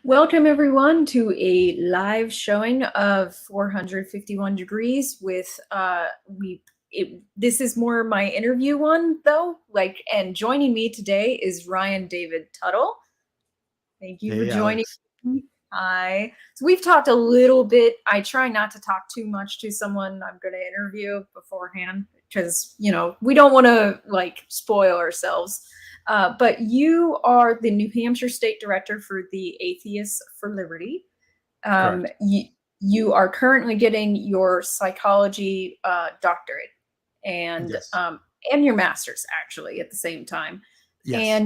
Welcome everyone to a live showing of 451 Degrees with this is more my interview one though, and joining me today is Ryan David Tuttle. Thank you for Hey, joining Alex. me. Hi. So we've talked a little bit. I try not to talk too much to someone I'm going to interview beforehand because, we don't want to spoil ourselves. But you are the New Hampshire State Director for the Atheists for Liberty. Correct. You are currently getting your psychology doctorate and Yes. your master's actually at the same time. Yes.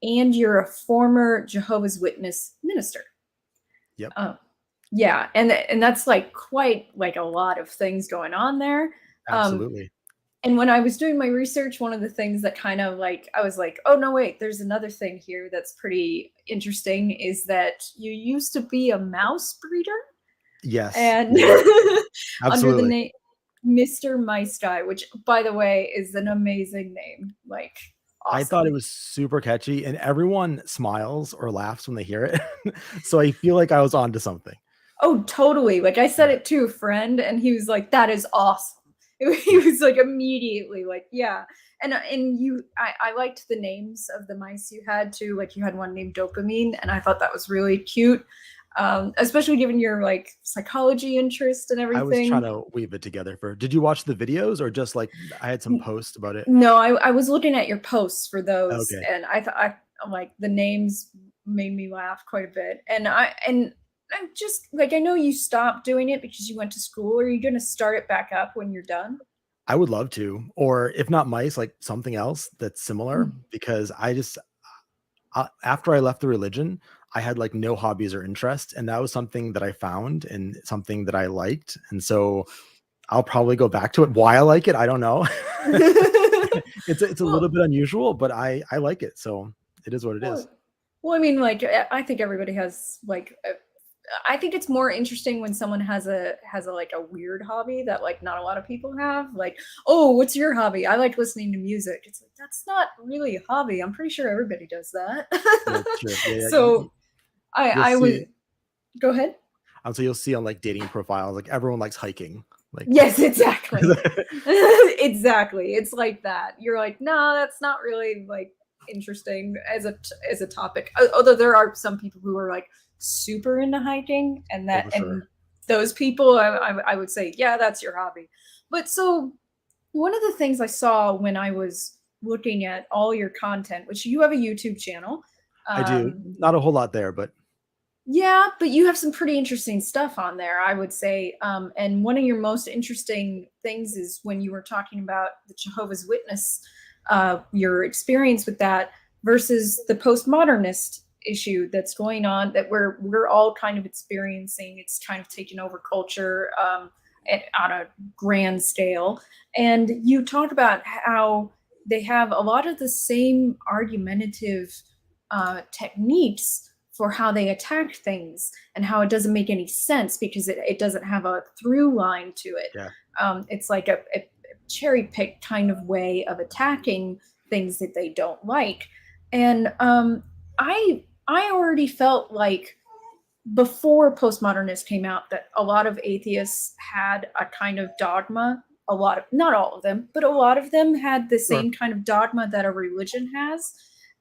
And you're a former Jehovah's Witness minister. Yep. Yeah, and that's quite a lot of things going on there. Absolutely. And when I was doing my research, one of the things that kind of I was like, oh no, wait, there's another thing here that's pretty interesting is that you used to be a mouse breeder Yes. and Yeah. under the Absolutely. name Mr. Mice Guy, which by the way is an amazing name. I thought it Awesome. was super catchy, and everyone smiles or laughs when they hear it. So I feel like I was onto something. Oh, totally. I said Yeah. it to a friend and he was like, that is awesome. He Yeah. was immediately yeah. And I liked the names of the mice you had too. You had one named Dopamine, and I thought that was really cute. Especially given your psychology interest and I was trying everything. to weave it together did you watch the videos or just I had some posts about it? No, I was looking at your posts for those, Okay. and I thought I'm the names made me laugh quite a bit. And I'm just I know you stopped doing it because you went to school. Are you going to start it back up when you're done? I would love to, or if not mice, like something else that's similar, because after I left the religion, I had no hobbies or interests, and that was something that I found and something that I liked, and so I'll probably go back to it. Why I like it, I don't know. It's a little Well, bit unusual, but I like it, so it is what it is. well, well, I mean, I think everybody has I think it's more interesting when someone has a weird hobby that not a lot of people have. Oh, what's your hobby? I like listening to music. It's that's not really a hobby. I'm pretty sure everybody does that. Yeah, true. Yeah, yeah. So You'll I would see. go ahead. So you'll see on dating profiles, everyone likes hiking. Yes, exactly. Exactly. It's like that. You're like, no, that's not really interesting as a topic. Although there are some people who are super into hiking, and Oh, for sure. those people, I would say, yeah, that's your hobby. But so one of the things I saw when I was looking at all your content, which you have a YouTube channel, I do. um, Not a whole lot there, but yeah, but you have some pretty interesting stuff on there, I would say. And one of your most interesting things is when you were talking about the Jehovah's Witness, your experience with that versus the postmodernist issue that's going on that we're all kind of experiencing. It's kind of taking over culture on a grand scale. And you talk about how they have a lot of the same argumentative techniques for how they attack things and how it doesn't make any sense because it doesn't have a through line to it. yeah. It's like a cherry pick kind of way of attacking things that they don't like. And I already felt like before postmodernists came out that a lot of atheists had a kind of dogma. A lot of, not all of them, but a lot of them had the Sure. same kind of dogma that a religion has.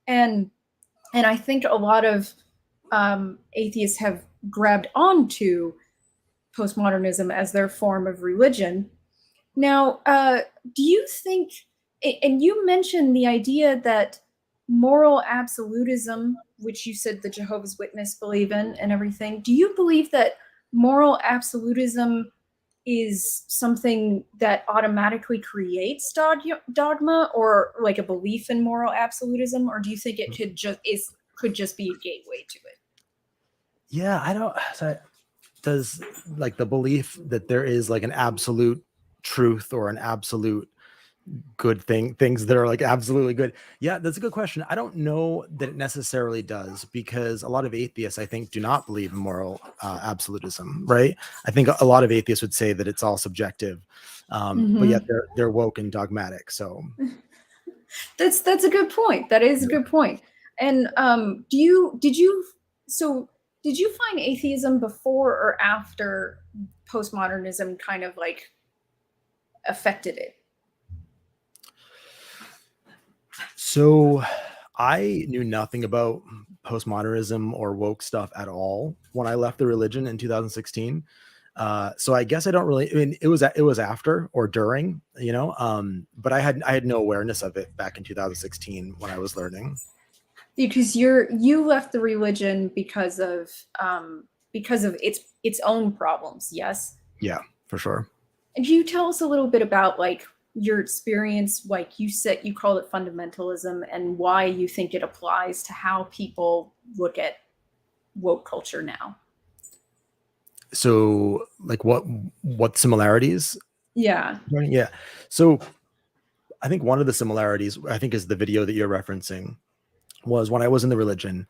And I think a lot of atheists have grabbed onto postmodernism as their form of religion. Now, do you think, and you mentioned the idea that moral absolutism, which you said the Jehovah's Witness believe in and everything, do you believe that moral absolutism is something that automatically creates dogma or a belief in moral absolutism, or do you think it could just be a gateway to it? Yeah, I don't. Does the belief that there is an absolute truth or an absolute good things that are absolutely good? Yeah, that's a good question. I don't know that it necessarily does, because a lot of atheists, I think, do not believe in moral absolutism, right? I think a lot of atheists would say that it's all subjective, but yet they're woke and dogmatic. So That's a good point. That is a good point. And did you so Did you find atheism before or after postmodernism kind of like affected it? So I knew nothing about postmodernism or woke stuff at all when I left the religion in 2016. So I guess I don't really. I mean, it was after or during, but I had no awareness of it back in 2016 when I was learning. Because you left the religion because of its own problems. Yes. Yeah, for sure. And can you tell us a little bit about like your experience, like you said you called it fundamentalism, and why you think it applies to how people look at woke culture now? So like what similarities? Yeah. Yeah. So I think one of the similarities I think is the video that you're referencing was when I was in the religion,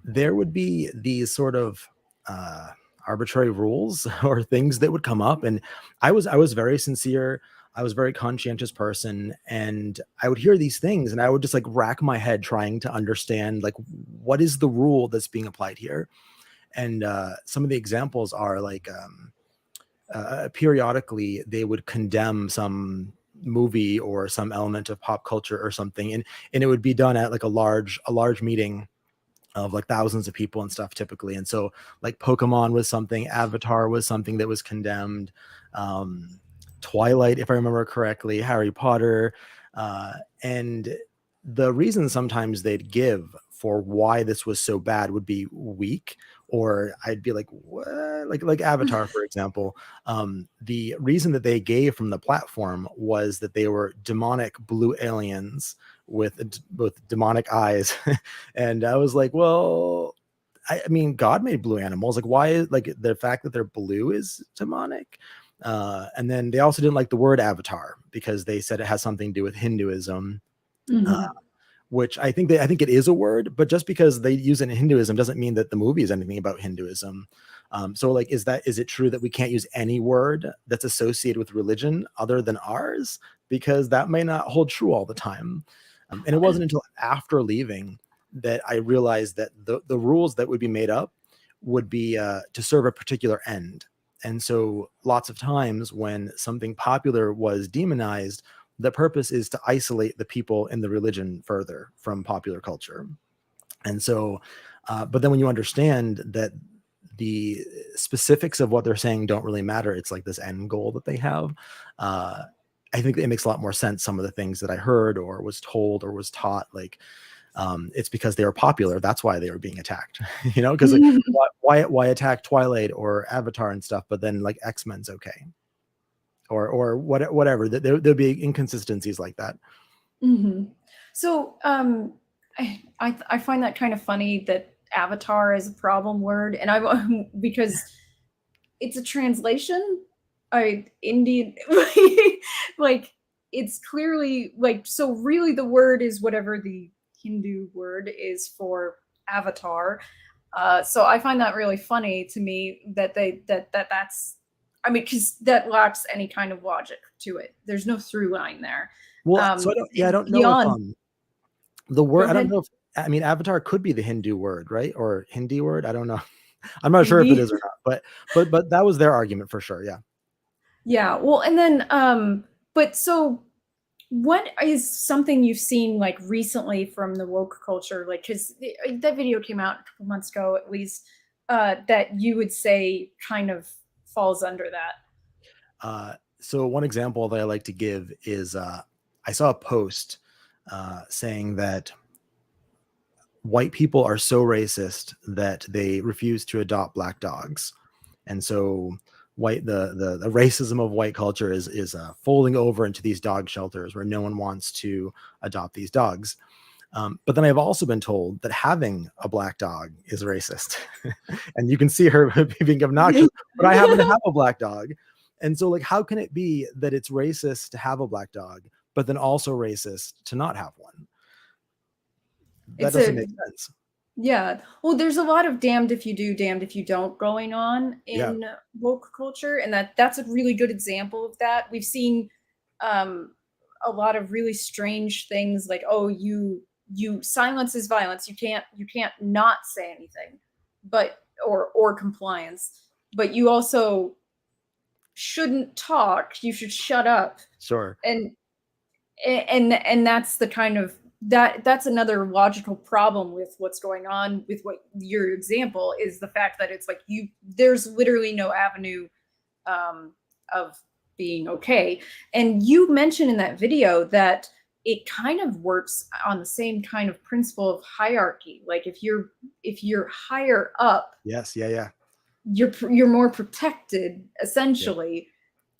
there would be these sort of uh, arbitrary rules or things that would come up, and I was very sincere. I was a very conscientious person, and I would hear these things, and I would just like rack my head trying to understand like what is the rule that's being applied here. And some of the examples are like periodically they would condemn some movie or some element of pop culture or something, and it would be done at like a large meeting of like thousands of people and stuff typically. And so like Pokemon was something, Avatar was something that was condemned, um, Twilight, if I remember correctly, Harry Potter. Uh, and the reason sometimes they'd give for why this was so bad would be weak, or I'd be like, what? Like Avatar, for example. The reason that they gave from the platform was that they were demonic blue aliens with demonic eyes. And I was like, well, I mean, God made blue animals. Like, why is like the fact that they're blue is demonic? And then they also didn't like the word avatar because they said it has something to do with Hinduism, uh, Mhm. which I think it is a word, but just because they use it in Hinduism doesn't mean that the movie is anything about Hinduism. So like, is it true that we can't use any word that's associated with religion other than ours? Because that may not hold true all the time. And it wasn't until after leaving that I realized that the rules that would be made up would be to serve a particular end. And so lots of times when something popular was demonized, the purpose is to isolate the people in the religion further from popular culture. And so, but then when you understand that the specifics of what they're saying don't really matter, it's like this end goal that they have. Uh, I think it makes a lot more sense. Some of the things that I heard or was told or was taught, like it's because they were popular. That's why they were being attacked, because like, why attack Twilight or Avatar and stuff, but then like X-Men's okay, or whatever. There'll be inconsistencies like that. Mhm. So, I find that kind of funny that avatar is a problem word, and I because it's a translation. I Indian like it's clearly like so. Really, the word is whatever the Hindu word is for avatar. So I find that really funny to me that that's. I mean, because that lacks any kind of logic to it. There's no through line there. Well, so I don't know if Beyond, the go word, I don't ahead. know if, I mean, Avatar could be the Hindu word, right? Or Hindi word. I don't know. I'm not sure if it Hindi. is or not, but that was their argument for sure. Yeah. Yeah. Well, and then, but so what is something you've seen like recently from the woke culture? Like, because that video came out a couple months ago, at least, that you would say kind of falls under that. So one example that I like to give is I saw a post saying that white people are so racist that they refuse to adopt black dogs. And so the racism of white culture is folding over into these dog shelters where no one wants to adopt these dogs. But then I've also been told that having a black dog is racist. And you can see her being obnoxious, but I happen to have a black dog. And so like, how can it be that it's racist to have a black dog, but then also racist to not have one? That It's doesn't a make sense. Yeah. Well, there's a lot of damned if you do, damned if you don't going on Yeah. in woke culture, and that's a really good example of that. We've seen um, a lot of really strange things, like, oh, you silence is violence. You can't not say anything. but or compliance, but you also shouldn't talk. You should shut up. Sure. And that's the kind of that's another logical problem with what's going on with what your example is, the fact that it's like there's literally no avenue of being okay. And you mentioned in that video that it kind of works on the same kind of principle of hierarchy. Like if you're higher up, Yes. Yeah. you're more protected essentially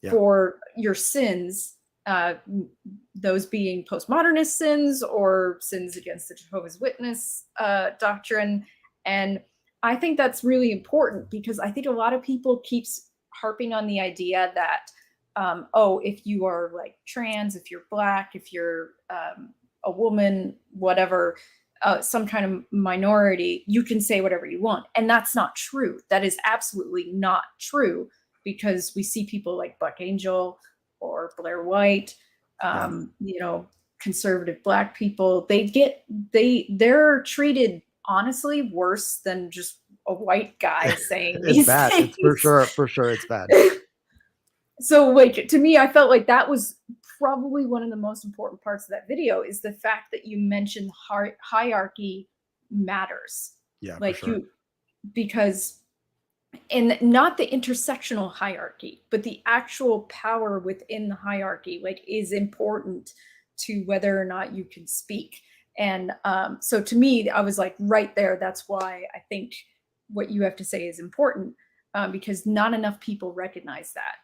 for your sins, those being postmodernist sins or sins against the Jehovah's Witness doctrine. And I think that's really important, because I think a lot of people keeps harping on the idea that if you are like trans, if you're Black, if you're a woman, whatever, some kind of minority, you can say whatever you want. And that's not true. That is absolutely not true, because we see people like Buck Angel or Blair White, conservative Black people, they're treated honestly worse than just a white guy saying It's these bad. things. It's for sure it's bad. So like, to me, I felt like that was probably one of the most important parts of that video, is the fact that you mentioned hierarchy matters. Yeah, like for sure. Because and not the intersectional hierarchy, but the actual power within the hierarchy, like, is important to whether or not you can speak. And so to me, I was like, right there, that's why I think what you have to say is important, because not enough people recognize that.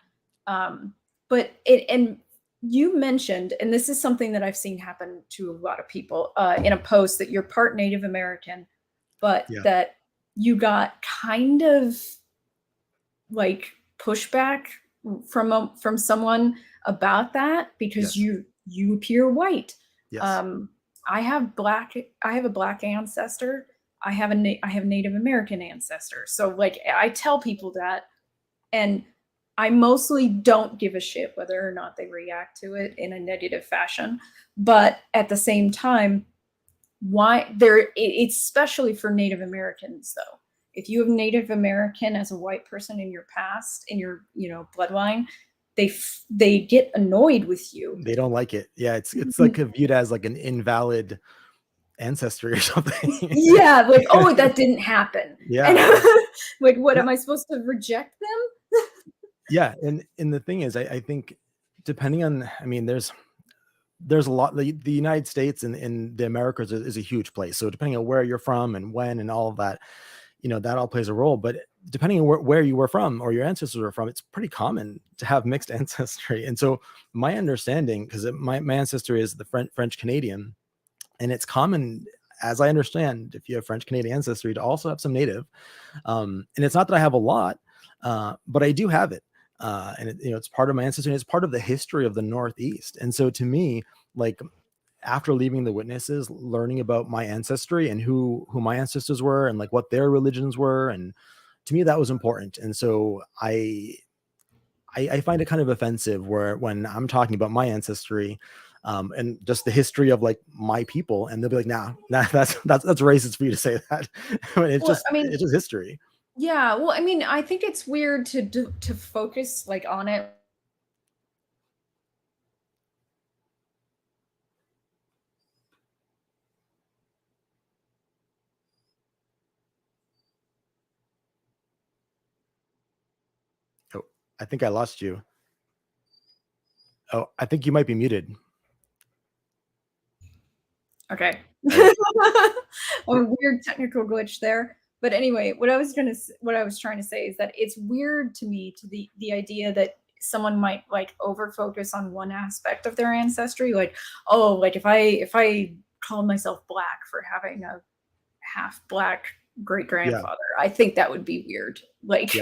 And you mentioned, and this is something that I've seen happen to a lot of people in a post, that you're part Native American, but that you got kind of like pushback from someone about that, because you appear white. I have a Black ancestor. I have Native American ancestor. So like, I tell people that, and I mostly don't give a shit whether or not they react to it in a negative fashion. But at the same time, it's especially for Native Americans though. If you have Native American as a white person in your past, in your bloodline, they get annoyed with you. They don't like it. Yeah, it's like viewed as like an invalid ancestry or something. Yeah, like, oh, that didn't happen. Yeah. And like, what am I supposed to reject them? Yeah, and the thing is, I think depending on, I mean, there's a lot. The United States and the Americas is a huge place. So depending on where you're from and when and all of that, that all plays a role. But depending on where you were from or your ancestors were from, it's pretty common to have mixed ancestry. And so my understanding, because my ancestry is the French Canadian, and it's common, as I understand, if you have French Canadian ancestry, to also have some Native. And it's not that I have a lot, but I do have it. And it's part of my ancestry, and it's part of the history of the Northeast. And so to me, like, after leaving the witnesses, learning about my ancestry and who my ancestors were and like what their religions were, and to me that was important. And so I find it kind of offensive when I'm talking about my ancestry and just the history of like my people, and they'll be like, nah, that's racist for you to say that. It's just history. Yeah, well, I mean, I think it's weird to focus like on it. Oh, I think I lost you. Oh, I think you might be muted. Okay. A weird technical glitch there. But anyway, what I was trying to say is that it's weird to me, to the idea that someone might like over focus on one aspect of their ancestry, like, oh, like if I called myself Black for having a half Black great grandfather, I think that would be weird. Like,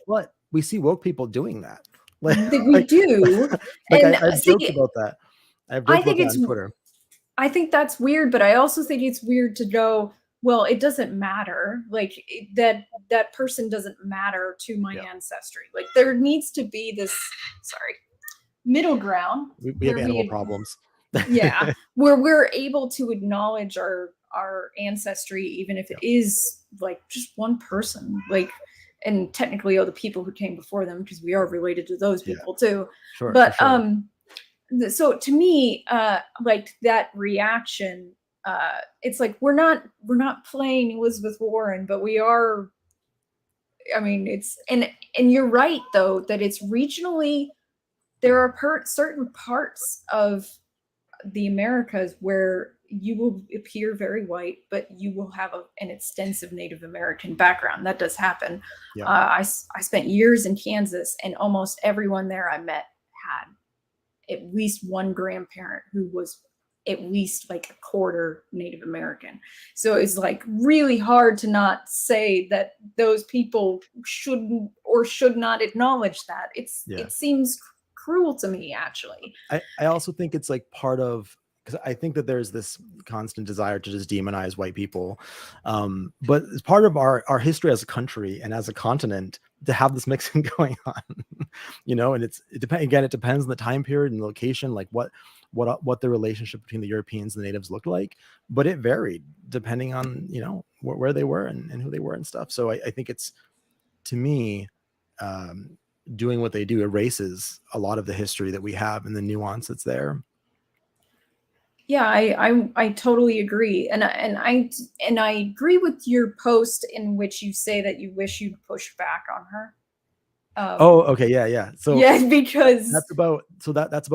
what we see woke people doing that. Like, we do. Like, I've joked about that. I've joked about that on Twitter. I think that's weird, but I also think it's weird to go, well, it doesn't matter. Like, that person doesn't matter to my ancestry. Like, there needs to be this, middle ground. We have animal problems. Yeah, where we're able to acknowledge our our ancestry, even if it is like just one person, like, and technically the people who came before them, because we are related to those people too. Sure, But for sure. so to me, like that reaction, it's like we're not playing Elizabeth Warren, but we are. I mean, it's and you're right though that it's regionally. There are certain parts of the Americas where you will appear very white, but you will have an extensive Native American background. That does happen. Yeah. I spent years in Kansas, and almost everyone there I met had at least one grandparent who was at least like a quarter Native American. So it's like really hard to not say that those people shouldn't or should not acknowledge that. It seems cruel to me, actually. I also think it's like part of, because I think that there's this constant desire to just demonize white people. But it's part of our history as a country and as a continent to have this mixing going on, and it depends on the time period and location, like what the relationship between the Europeans and the natives looked like, but it varied depending on, where they were and who they were and stuff. So I think it's, to me, doing what they do erases a lot of the history that we have and the nuance that's there. Yeah, I totally agree, and I agree with your post in which you say that you wish you'd pushed back on her. Oh, okay, yeah. So yeah, because that's about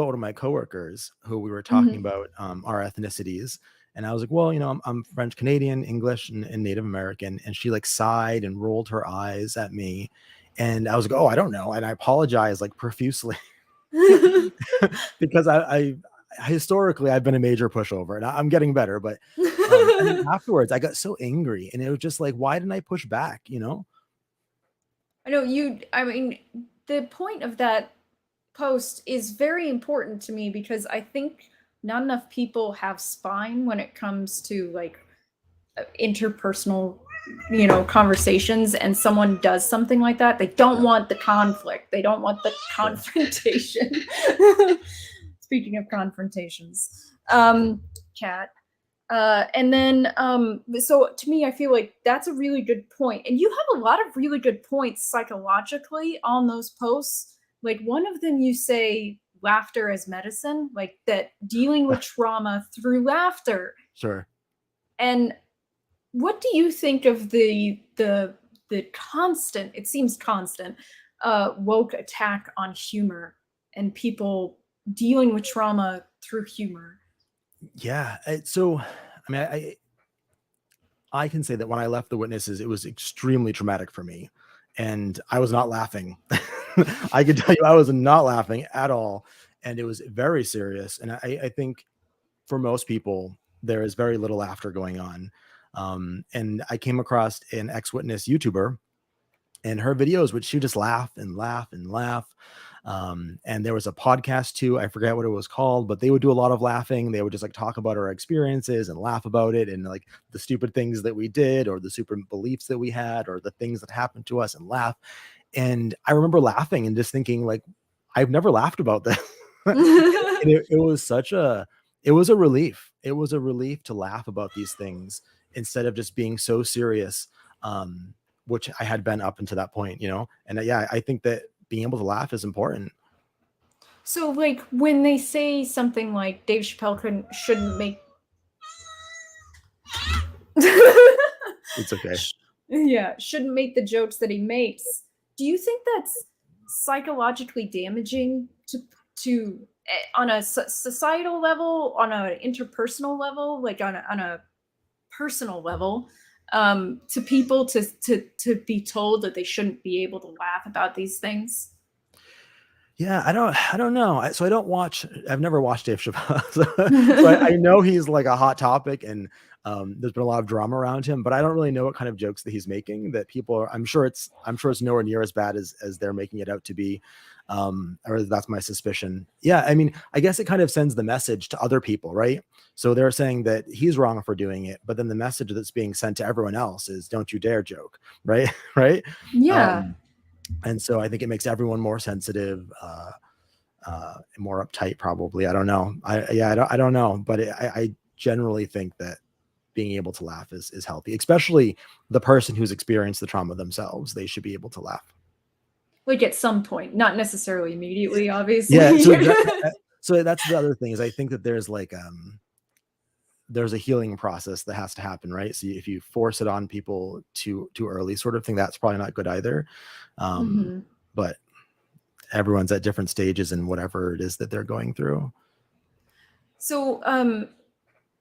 one of my coworkers who we were talking about our ethnicities, and I was like, well, I'm French Canadian, English, and Native American, and she like sighed and rolled her eyes at me, and I was like, oh, I don't know, and I apologized like profusely because I historically I've been a major pushover, and I'm getting better, but and then afterwards I got so angry, and it was just like, why didn't I push back? I know I mean, the point of that post is very important to me because I think not enough people have spine when it comes to like interpersonal, conversations, and someone does something like that. They don't want the conflict. They don't want the confrontation. Speaking of confrontations, Kat. And then, so to me, I feel like that's a really good point. And you have a lot of really good points psychologically on those posts. Like one of them, you say laughter as medicine, like that dealing with trauma through laughter. Sure. And what do you think of the constant, it seems constant, woke attack on humor and people dealing with trauma through humor? Yeah. So, I mean, I can say that when I left The Witnesses, it was extremely traumatic for me, and I was not laughing. I can tell you, I was not laughing at all, and it was very serious. And I think for most people, there is very little laughter going on. And I came across an ex-witness YouTuber, and her videos would she just laugh and laugh and laugh. And there was a podcast too, I forget what it was called, but they would do a lot of laughing. They would just like talk about our experiences and laugh about it, and like the stupid things that we did or the super beliefs that we had or the things that happened to us, and laugh. And I remember laughing and just thinking like, I've never laughed about this. And it was a relief. It was a relief to laugh about these things instead of just being so serious, which I had been up until that point, And yeah, I think that being able to laugh is important. So, like, when they say something like Dave Chappelle shouldn't make It's okay. shouldn't make the jokes that he makes, do you think that's psychologically damaging to on a societal level, on an interpersonal level, like on a personal level, to people to be told that they shouldn't be able to laugh about these things? Yeah, I don't know. I've never watched Dave Chappelle. So I know he's like a hot topic, and there's been a lot of drama around him, but I don't really know what kind of jokes that he's making that people are, I'm sure it's nowhere near as bad as they're making it out to be. Or that's my suspicion. Yeah. I mean, I guess it kind of sends the message to other people, right? So they're saying that he's wrong for doing it, but then the message that's being sent to everyone else is don't you dare joke. Right. Right. Yeah. And so I think it makes everyone more sensitive, more uptight, probably. I don't know. I don't know, but I generally think that being able to laugh is healthy, especially the person who's experienced the trauma themselves. They should be able to laugh. Like at some point, not necessarily immediately, obviously. Yeah. So that's the other thing, is I think that there's like, there's a healing process that has to happen, right? So if you force it on people too early, sort of thing, that's probably not good either. But everyone's at different stages in whatever it is that they're going through. So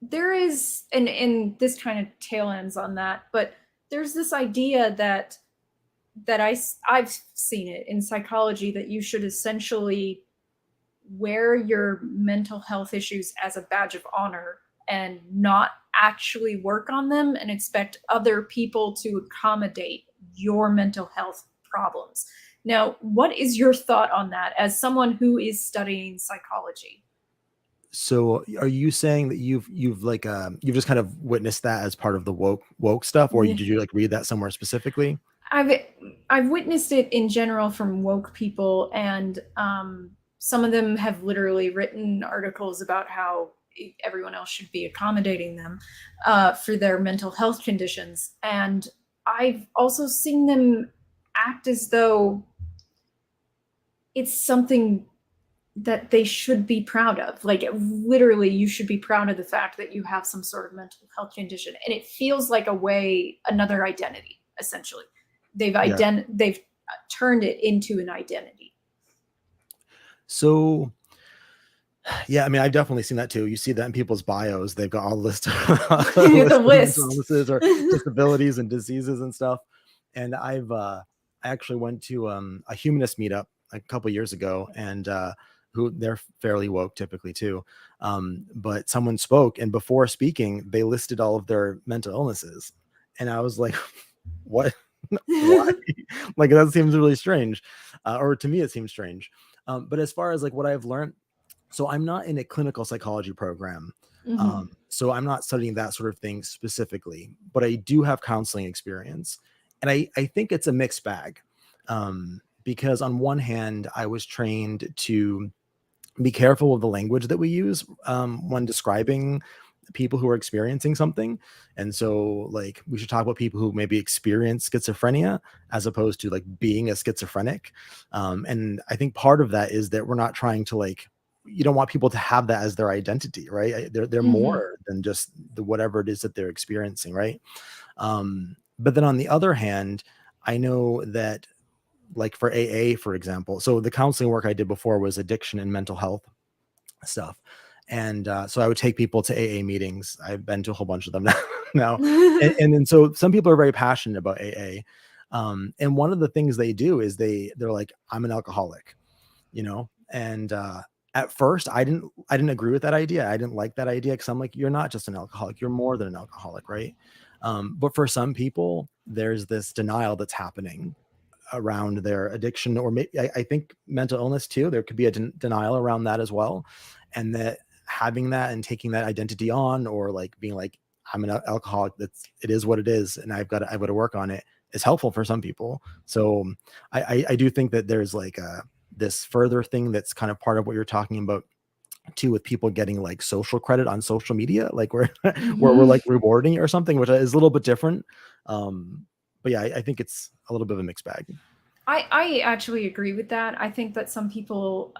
there is, and this kind of tail ends on that, but there's this idea that I've seen it in psychology, that you should essentially wear your mental health issues as a badge of honor and not actually work on them and expect other people to accommodate your mental health problems. Now, what is your thought on that as someone who is studying psychology? So are you saying that you've just kind of witnessed that as part of the woke stuff, or did you like read that somewhere specifically? I've witnessed it in general from woke people, and some of them have literally written articles about how everyone else should be accommodating them for their mental health conditions. And I've also seen them act as though it's something that they should be proud of. Like literally, you should be proud of the fact that you have some sort of mental health condition. And it feels like another identity, essentially. They've turned it into an identity. So yeah, I mean, I've definitely seen that too. You see that in people's bios. They've got all the list of illnesses or disabilities and diseases and stuff. And I actually went to a humanist meetup a couple years ago, and who they're fairly woke typically too. But someone spoke, and before speaking, they listed all of their mental illnesses. And I was like, what? Why? Like, that seems really strange. Or to me, it seems strange. But as far as like what I've learned, so I'm not in a clinical psychology program. So I'm not studying that sort of thing specifically, but I do have counseling experience. And I think it's a mixed bag. Because on one hand, I was trained to be careful of the language that we use when describing people who are experiencing something. And so like we should talk about people who maybe experience schizophrenia as opposed to like being a schizophrenic. And I think part of that is that we're not trying to like, you don't want people to have that as their identity, right? They're more than just the whatever it is that they're experiencing, right? But then on the other hand, I know that like for AA, for example, so the counseling work I did before was addiction and mental health stuff. And so I would take people to AA meetings. I've been to a whole bunch of them now. And then so some people are very passionate about AA. And one of the things they do is they're like, I'm an alcoholic, and at first I didn't agree with that idea. I didn't like that idea, because I'm like, you're not just an alcoholic, you're more than an alcoholic, right? But for some people, there's this denial that's happening around their addiction, or maybe I think mental illness too. There could be a denial around that as well. And that having that and taking that identity on, or like being like, I'm an alcoholic, it is what it is, and I've got to work on it, is helpful for some people. So I do think that there's like this further thing that's kind of part of what you're talking about too, with people getting like social credit on social media, like where we're like rewarding it or something, which is a little bit different. But yeah, I think it's a little bit of a mixed bag. I actually agree with that. I think that some people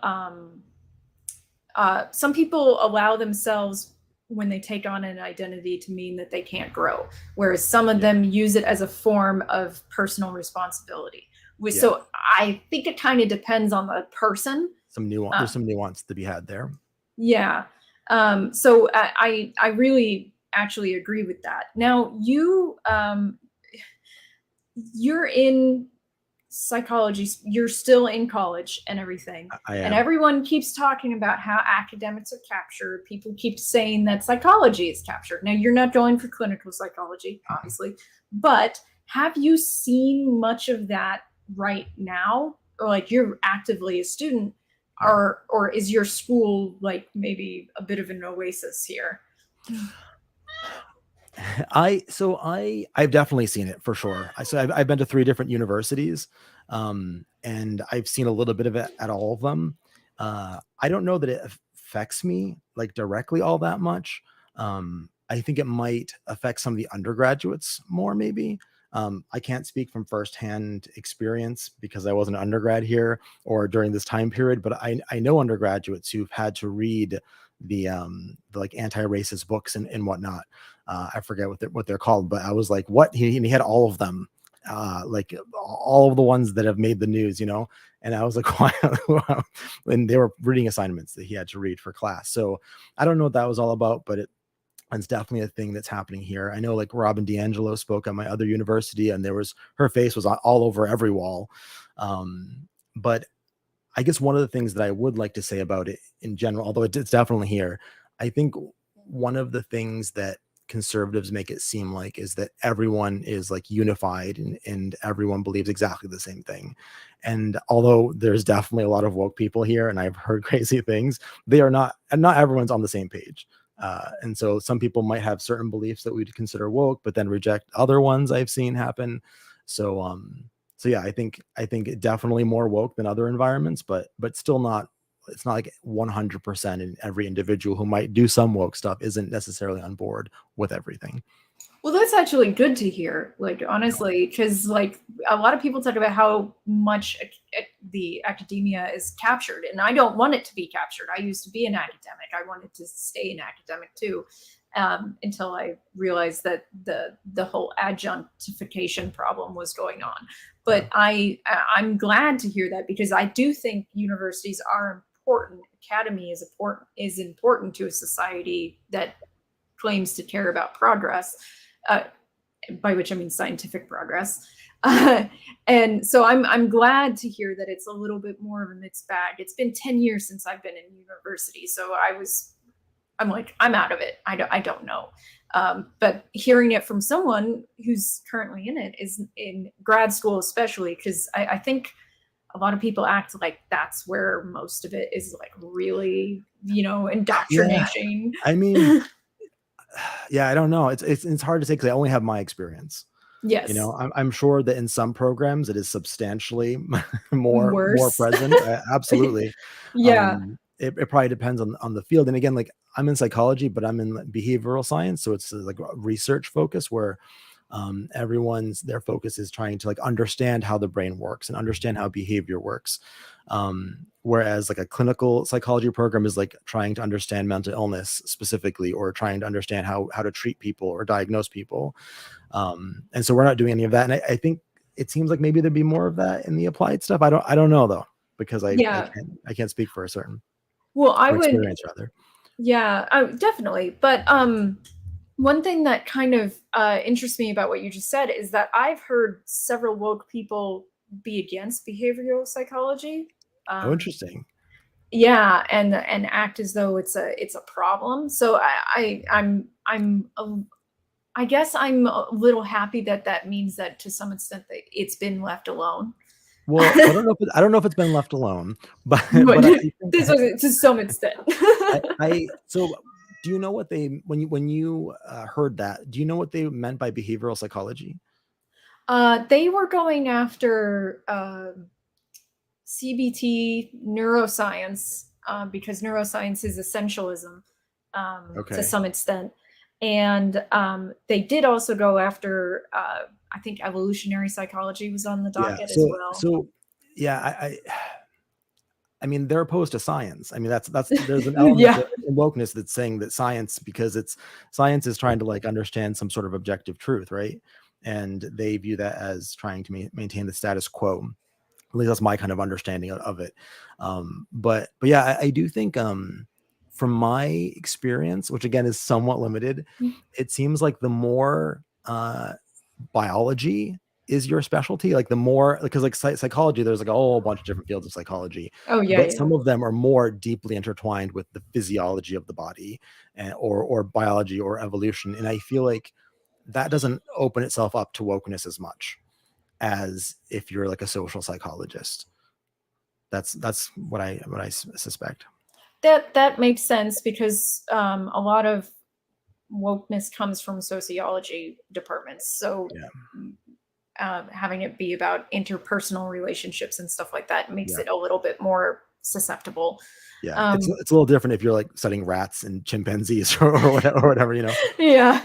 allow themselves, when they take on an identity, to mean that they can't grow, whereas some of them use it as a form of personal responsibility. So I think it kind of depends on the person. There's some nuance to be had there. Yeah. So I really actually agree with that. Now you're in psychology, you're still in college and everything. And everyone keeps talking about how academics are captured. People keep saying that psychology is captured. Now, you're not going for clinical psychology, obviously, but have you seen much of that right now? Or like you're actively a student, or is your school like maybe a bit of an oasis here? I've definitely seen it for sure. I've been to 3 different universities, and I've seen a little bit of it at all of them. I don't know that it affects me like directly all that much. I think it might affect some of the undergraduates more, maybe. I can't speak from firsthand experience because I wasn't an undergrad here or during this time period, but I know undergraduates who've had to read the like anti-racist books and whatnot. I forget what they're called, but I was like, what? He had all of them, like all of the ones that have made the news, And I was like, why? And they were reading assignments that he had to read for class. So I don't know what that was all about, but it's definitely a thing that's happening here. I know like Robin DiAngelo spoke at my other university, and her face was all over every wall. But I guess one of the things that I would like to say about it in general, although it's definitely here, I think one of the things that conservatives make it seem like is that everyone is like unified and everyone believes exactly the same thing. And although there's definitely a lot of woke people here, and I've heard crazy things, they are not, and not everyone's on the same page. And so some people might have certain beliefs that we'd consider woke, but then reject other ones I've seen happen. So yeah, I think it definitely more woke than other environments, but still not. It's not like 100% in every individual who might do some woke stuff isn't necessarily on board with everything. Well, that's actually good to hear, like, honestly, because like a lot of people talk about how much the academia is captured, and I don't want it to be captured. I used to be an academic. I wanted to stay an academic too, until I realized that the whole adjunctification problem was going on. But I'm glad to hear that, because I do think universities are important. Academy is important to a society that claims to care about progress. By which I mean scientific progress. And so I'm glad to hear that it's a little bit more of a mixed bag. It's been 10 years since I've been in university, so I'm like, I'm out of it. I don't know. But hearing it from someone who's currently in it, is in grad school especially, because I think a lot of people act like that's where most of it is, like, really, indoctrination. Yeah. I mean, yeah, I don't know. It's hard to say because I only have my experience. Yes. I'm sure that in some programs it is substantially more Worse. present. Absolutely. Yeah. It probably depends on the field. And again, like I'm in psychology, but I'm in behavioral science, so it's like a research focus where their focus is trying to like understand how the brain works and understand how behavior works. Whereas like a clinical psychology program is like trying to understand mental illness specifically, or trying to understand how to treat people or diagnose people. And so we're not doing any of that. And I think it seems like maybe there'd be more of that in the applied stuff. I don't know though, because I can't speak for a certain experience rather. Yeah, definitely. But one thing that kind of interests me about what you just said is that I've heard several woke people be against behavioral psychology. Oh, interesting. Yeah, and act as though it's a problem. So I guess I'm a little happy that means that to some extent that it's been left alone. Well, I don't know if it's been left alone, but I think, this was to some extent. So do you know what when you heard that, do you know what they meant by behavioral psychology? They were going after CBT neuroscience, because neuroscience is essentialism to some extent. And they did also go after, I think evolutionary psychology was on the docket as well. So yeah, I mean, they're opposed to science. I mean, there's an element in wokeness that's saying that science is trying to like understand some sort of objective truth, right? And they view that as trying to maintain the status quo. At least that's my kind of understanding of it. But yeah, I do think from my experience, which again is somewhat limited, it seems like the more biology is your specialty, like the more, because like psychology, there's like a whole bunch of different fields of psychology. Oh yeah, but some of them are more deeply intertwined with the physiology of the body, or biology or evolution. And I feel like that doesn't open itself up to wokeness as much as if you're like a social psychologist. That's what I suspect. That makes sense, because a lot of wokeness comes from sociology departments. So having it be about interpersonal relationships and stuff like that makes it a little bit more susceptible. Yeah, it's a little different if you're like studying rats and chimpanzees or whatever, you know. Yeah.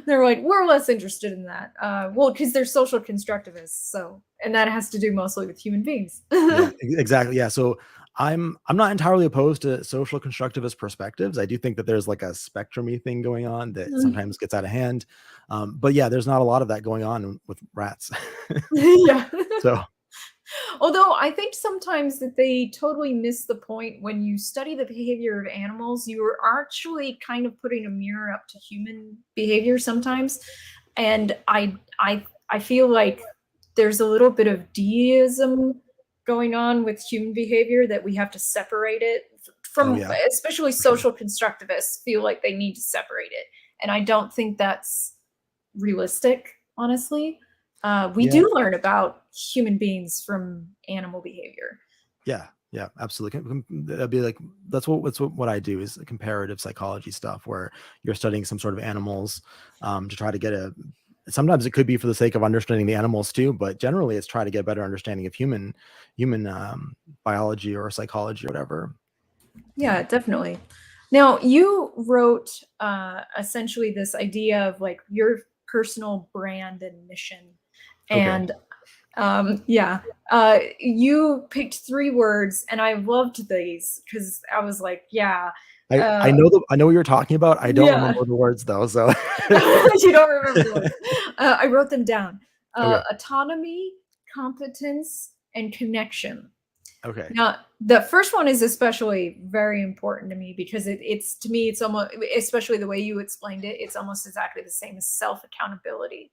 They're like, we're less interested in that. Well, because they're social constructivists, so, and that has to do mostly with human beings. Yeah, exactly. Yeah. So I'm not entirely opposed to social constructivist perspectives. I do think that there's like a spectrumy thing going on that sometimes gets out of hand. But yeah, there's not a lot of that going on with rats. Yeah. So Although I think sometimes that they totally miss the point. When you study the behavior of animals, you are actually kind of putting a mirror up to human behavior sometimes. And I feel like there's a little bit of deism going on with human behavior, that we have to separate it from, yeah, especially for sure. social constructivists feel like they need to separate it. And I don't think that's realistic, honestly. We Yeah. do learn about human beings from animal behavior. Yeah, absolutely. That'd be like what I do is comparative psychology stuff, where you're studying some sort of animals to try to get a. Sometimes it could be for the sake of understanding the animals too, but generally it's try to get a better understanding of human biology or psychology or whatever. Yeah, definitely. Now, you wrote essentially this idea of like your personal brand and mission. Okay. And you picked 3 words, and I loved these because I was like, yeah. I know what you're talking about. I don't Yeah. remember the words though. So You don't remember the words. I wrote them down. Okay. Autonomy, competence, and connection. Okay. Now, the first one is especially very important to me because it's to me, it's almost, especially the way you explained it, it's almost exactly the same as self-accountability.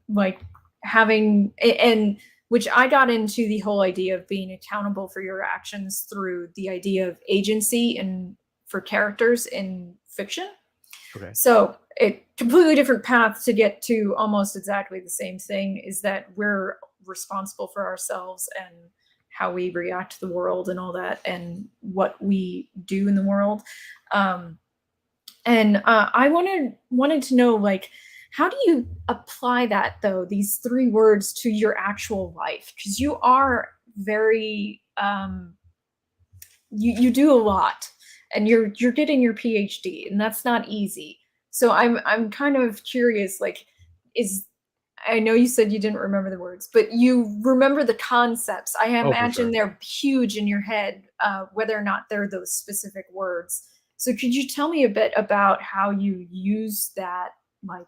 Like having, and which I got into the whole idea of being accountable for your actions through the idea of agency and for characters in fiction. Okay. So a completely different path to get to almost exactly the same thing is that we're responsible for ourselves and how we react to the world and all that, and what we do in the world. I wanted to know, like, how do you apply that, though, these 3 words to your actual life? Because you are very you do a lot, and you're getting your PhD, and that's not easy. So I'm kind of curious, like, I know you said you didn't remember the words, but you remember the concepts. I Oh, for imagine sure. they're huge in your head, whether or not they're those specific words. So could you tell me a bit about how you use that, like,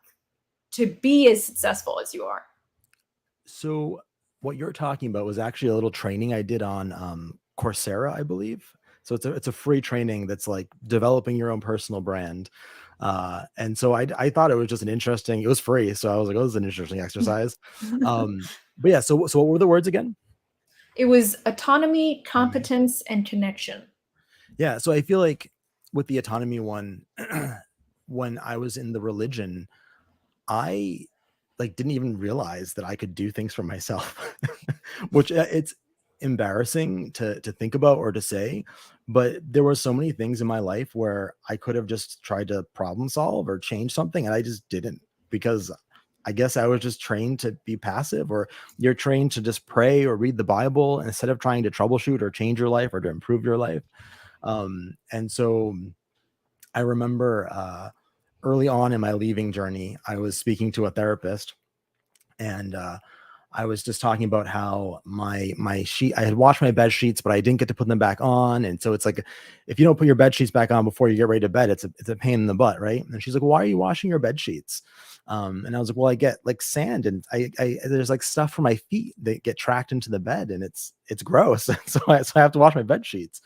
to be as successful as you are? So what you're talking about was actually a little training I did on Coursera, I believe. So it's a free training that's like developing your own personal brand. And so I thought it was just it was free. So I was like, oh, this is an interesting exercise. But yeah, so what were the words again? It was autonomy, competence, and connection. Yeah, so I feel like with the autonomy one, when I was in the religion, I like didn't even realize that I could do things for myself, which it's embarrassing to think about or to say, but there were so many things in my life where I could have just tried to problem solve or change something, and I just didn't, because I guess I was just trained to be passive, or you're trained to just pray or read the Bible instead of trying to troubleshoot or change your life or to improve your life. And so I remember early on in my leaving journey, I was speaking to a therapist, and I was just talking about how my sheet, I had washed my bed sheets, but I didn't get to put them back on. And so it's like, if you don't put your bed sheets back on before you get ready to bed, it's a pain in the butt, right? And she's like, why are you washing your bed sheets? And I was like, well, I get like sand, and I there's like stuff from my feet that get tracked into the bed, and it's gross. So I have to wash my bed sheets.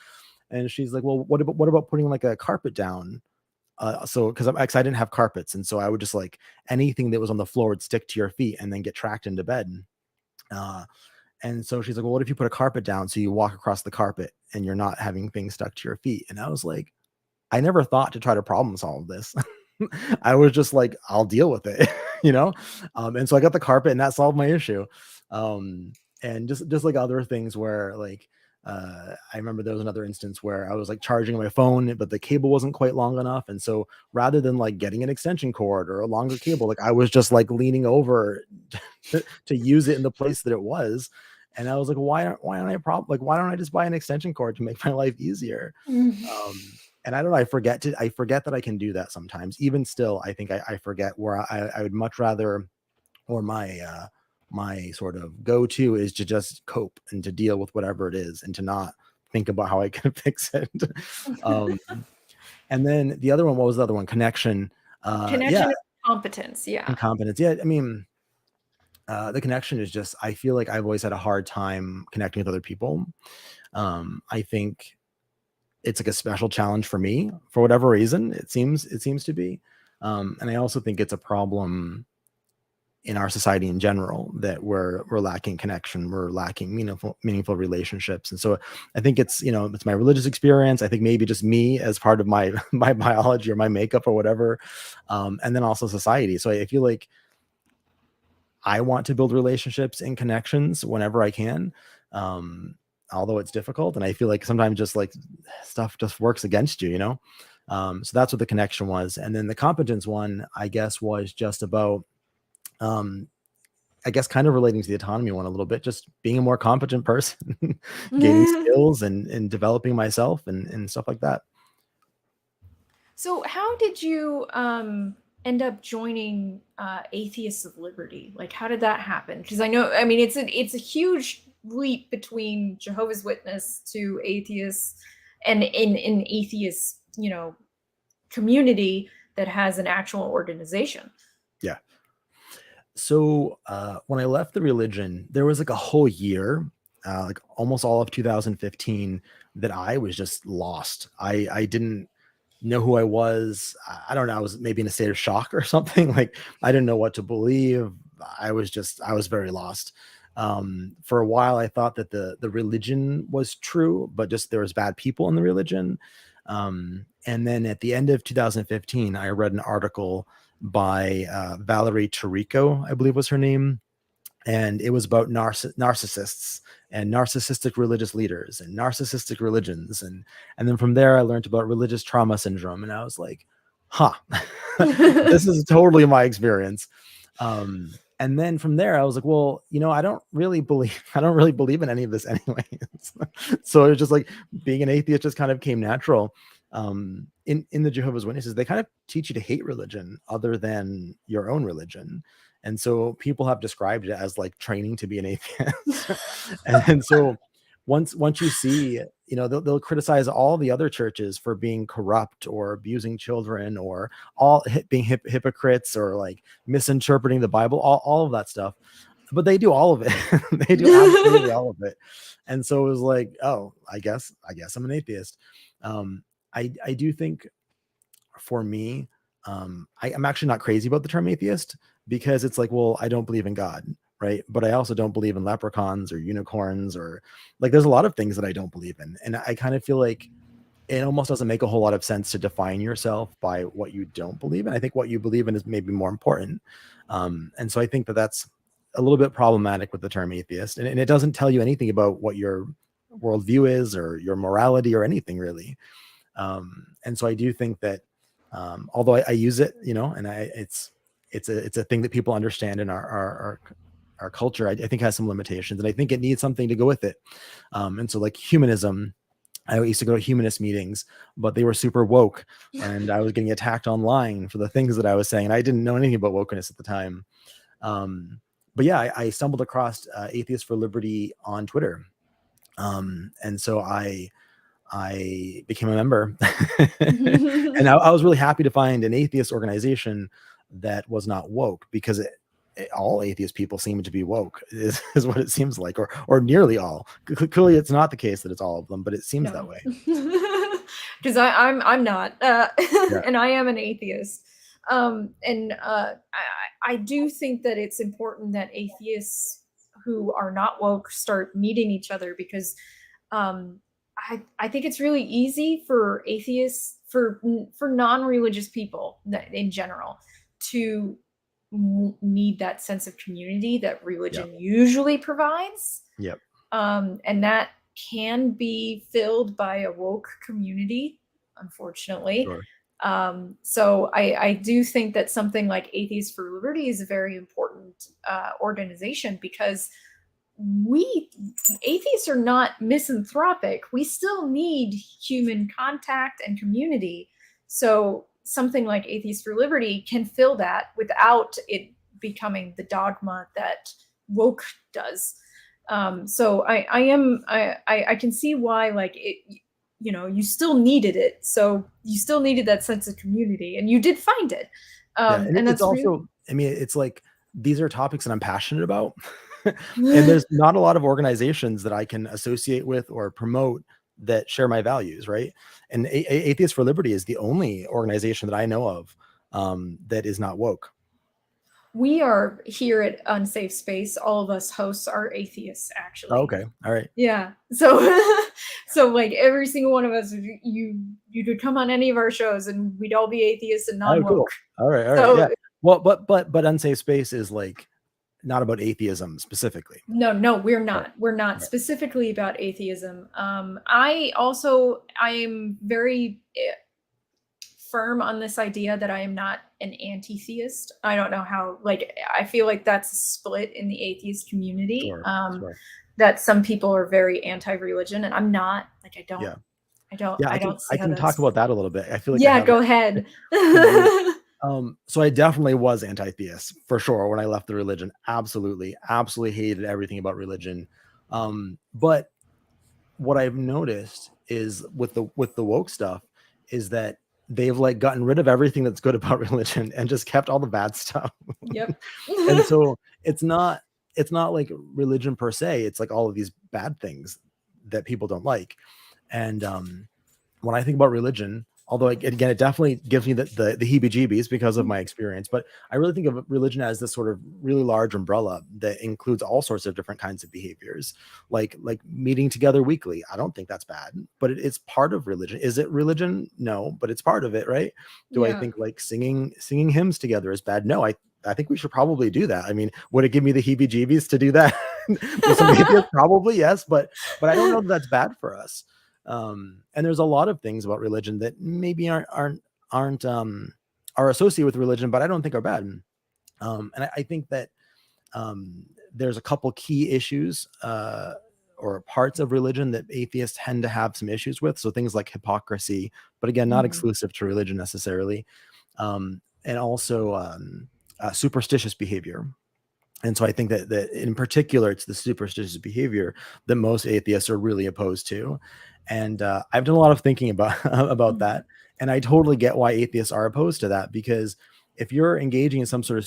And she's like, well, what about putting like a carpet down? So because I didn't have carpets, and so I would just like anything that was on the floor would stick to your feet and then get tracked into bed. Uh, and so she's like, well, what if you put a carpet down so you walk across the carpet and you're not having things stuck to your feet? And I was like, I never thought to try to problem solve this. I was just like, I'll deal with it, you know? And so I got the carpet, and that solved my issue. And just like other things where like, I remember there was another instance where I was like charging my phone, but the cable wasn't quite long enough. And so rather than like getting an extension cord or a longer cable, like I was just like leaning over to use it in the place that it was. And I was like, why don't I why don't I just buy an extension cord to make my life easier? And I don't know, I forget that I can do that sometimes. Even still, I think I forget where I would much rather, or my sort of go-to is to just cope and to deal with whatever it is and to not think about how I can fix it. And then the other one, what was the other one? Connection. Connection is competence. Yeah. And competence. Yeah. I mean, the connection is just, I feel like I've always had a hard time connecting with other people. I think it's like a special challenge for me for whatever reason. It seems to be. And I also think it's a problem in our society in general, that we're lacking connection, we're lacking meaningful relationships. And so I think it's, it's my religious experience. I think maybe just me as part of my my biology or my makeup or whatever. And then also society. So I feel like I want to build relationships and connections whenever I can. Although it's difficult. And I feel like sometimes just like stuff just works against you, So that's what the connection was. And then the competence one, I guess, was just about, I guess, kind of relating to the autonomy one a little bit, just being a more competent person, gaining skills and developing myself and stuff like that. So how did you end up joining Atheists of Liberty? Like, how did that happen? Because I mean, it's a huge leap between Jehovah's Witness to atheists, and in atheist, community that has an actual organization. Yeah. So when I left the religion, there was like a whole year, like almost all of 2015, that I was just lost. I didn't know who I was. I don't know. I was maybe in a state of shock or something. Like I didn't know what to believe. I was very lost. For a while, I thought that the religion was true, but just there was bad people in the religion. And then at the end of 2015, I read an article by Valerie Tarico, I believe was her name. And it was about narcissists and narcissistic religious leaders and narcissistic religions. And then from there, I learned about religious trauma syndrome. And I was like, this is totally my experience. And then from there, I was like, well, I don't really believe in any of this anyways. So it was just like being an atheist just kind of came natural. In the Jehovah's Witnesses, they kind of teach you to hate religion other than your own religion. And so people have described it as like training to be an atheist. And so once you see, they'll criticize all the other churches for being corrupt or abusing children or being hypocrites or like misinterpreting the Bible, all of that stuff. But they do all of it. They do absolutely all of it. And so it was like, oh, I guess I'm an atheist. I do think for me, I'm actually not crazy about the term atheist, because it's like, well, I don't believe in God, right? But I also don't believe in leprechauns or unicorns, or like there's a lot of things that I don't believe in. And I kind of feel like it almost doesn't make a whole lot of sense to define yourself by what you don't believe in. I think what you believe in is maybe more important. And so I think that that's a little bit problematic with the term atheist. And it doesn't tell you anything about what your worldview is or your morality or anything really. And so I do think that, although I use it, and it's a thing that people understand in our culture, I think has some limitations, and I think it needs something to go with it. And so like humanism, I used to go to humanist meetings, but they were super woke, and I was getting attacked online for the things that I was saying. And I didn't know anything about wokeness at the time. But yeah, I stumbled across Atheists for Liberty on Twitter. And so I became a member. And I was really happy to find an atheist organization that was not woke, because all atheist people seem to be woke is what it seems like, or nearly all. Clearly it's not the case that it's all of them, but it seems that way. Because I'm not, Yeah. and I am an atheist. And I do think that it's important that atheists who are not woke start meeting each other, because I think it's really easy for atheists, for non-religious people in general, to need that sense of community that religion usually provides. Yep. And that can be filled by a woke community, unfortunately. Sure. So I do think that something like Atheists for Liberty is a very important organization, because we atheists are not misanthropic. We still need human contact and community. So something like Atheists for Liberty can fill that without it becoming the dogma that woke does. So I can see why, like, it, you know, you still needed it. So you still needed that sense of community, and you did find it. And it's that's also, really, I mean, it's like, these are topics that I'm passionate about. And there's not a lot of organizations that I can associate with or promote that share my values, right? And Atheists for Liberty is the only organization that I know of that is not woke. we are here at Unsafe Space. All of us hosts are atheists, actually. Oh, okay, all right. Yeah. So, so like every single one of us, you could come on any of our shows, and we'd all be atheists and Oh, non-woke. cool. All right, all right. So, Yeah. Well, but Unsafe Space is like not about atheism specifically. no, we're not. Right. We're not Right. specifically about atheism. I am very firm on this idea that I am not an anti-theist. I don't know how, like, I feel like that's a split in the atheist community. Sure, sure. That some people are very anti-religion, and I'm not. Like, I don't. Yeah. I don't. Yeah, I don't see I how can talk that's. about that a little bit. I feel like I Yeah, have go ahead. so I definitely was anti-theist for sure when I left the religion. Absolutely hated everything about religion. But what I've noticed is with the woke stuff is that they've like gotten rid of everything that's good about religion and just kept all the bad stuff. Yep. And so it's not like religion per se. It's like all of these bad things that people don't like. And when I think about religion, although it definitely gives me the heebie-jeebies because of my experience, but I really think of religion as this sort of really large umbrella that includes all sorts of different kinds of behaviors, like meeting together weekly. I don't think that's bad, but it's part of religion. Is it religion? No, but it's part of it, right? Do I Yeah. think like singing hymns together is bad? No, I think we should probably do that. I mean, would it give me the heebie-jeebies to do that? With some atheists, probably yes, but I don't know that that's bad for us. And there's a lot of things about religion that maybe are associated with religion, but I don't think are bad. And I think that there's a couple key issues or parts of religion that atheists tend to have some issues with. So things like hypocrisy, but again, not exclusive to religion necessarily, and also superstitious behavior. And so I think that in particular, it's the superstitious behavior that most atheists are really opposed to. And I've done a lot of thinking about that. And I totally get why atheists are opposed to that, because if you're engaging in some sort of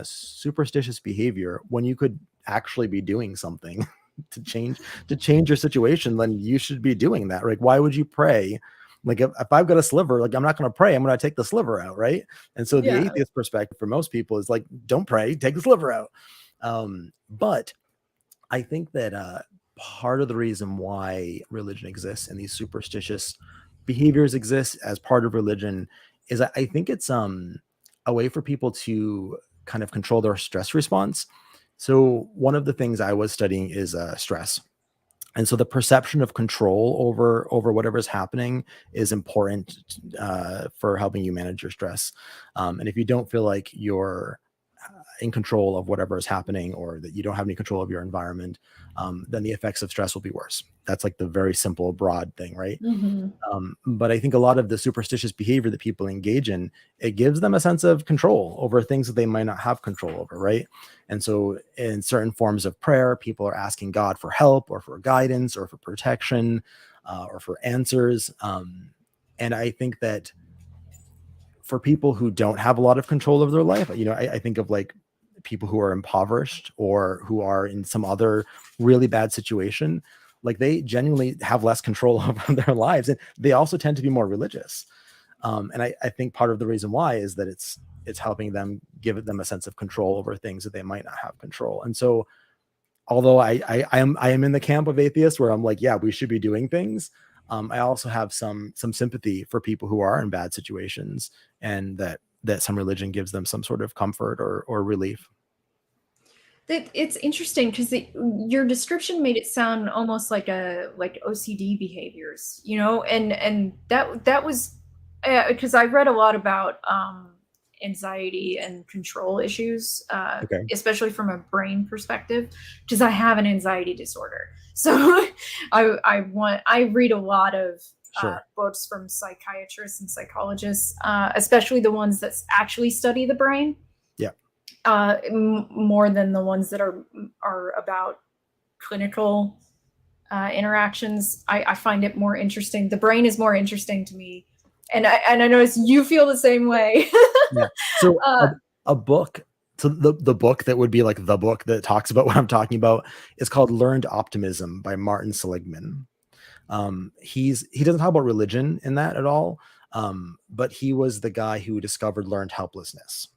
superstitious behavior when you could actually be doing something to change your situation, then you should be doing that. Like, why would you pray? Like if I've got a sliver, like I'm not going to pray, I'm going to take the sliver out, right? And so the atheist perspective for most people is like, don't pray, take the sliver out. But I think that part of the reason why religion exists and these superstitious behaviors exist as part of religion is I think it's a way for people to kind of control their stress response. So one of the things I was studying is stress. And so the perception of control over whatever is happening is important for helping you manage your stress. And if you don't feel like you're in control of whatever is happening, or that you don't have any control of your environment, then the effects of stress will be worse. That's like the very simple, broad thing, right? But I think a lot of the superstitious behavior that people engage in, it gives them a sense of control over things that they might not have control over, right? And so in certain forms of prayer, people are asking God for help or for guidance or for protection or for answers. And I think that for people who don't have a lot of control over their life, you know, I think of like people who are impoverished or who are in some other really bad situation, like they genuinely have less control over their lives, and they also tend to be more religious. And I think part of the reason why is that it's helping them, give them a sense of control over things that they might not have control. And so, although I am in the camp of atheists where I'm like, yeah, we should be doing things, I also have some sympathy for people who are in bad situations, and that some religion gives them some sort of comfort or relief. It's interesting because your description made it sound almost like OCD behaviors, you know, and that was because I read a lot about anxiety and control issues, Okay. especially from a brain perspective, because I have an anxiety disorder. So I read a lot of Sure. books from psychiatrists and psychologists, especially the ones that actually study the brain. Yeah. More than the ones that are about clinical interactions. I find it more interesting. The brain is more interesting to me, and I notice you feel the same way. Yeah. So a book. So the book that would be like the book that talks about what I'm talking about is called Learned Optimism by Martin Seligman. He doesn't talk about religion in that at all, but he was the guy who discovered learned helplessness.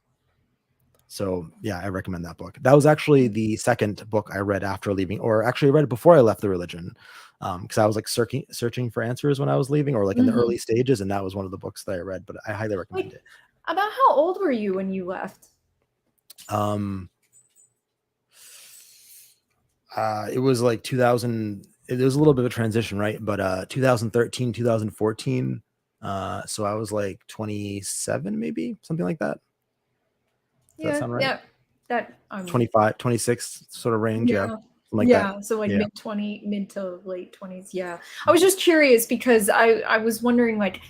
So yeah, I recommend that book. That was actually the second book I read after leaving, or actually I read it before I left the religion, because I was like searching for answers when I was leaving, or like in the early stages, and that was one of the books that I read. But I highly recommend it. About how old were you when you left? It was like 2000. It was a little bit of a transition, right? But 2013, 2014. So I was like 27, maybe something like that. Does that sound right? Yeah. That 25, 26 sort of range. Yeah. Like that. So like mid to late 20s. Yeah. I was just curious because I was wondering, like,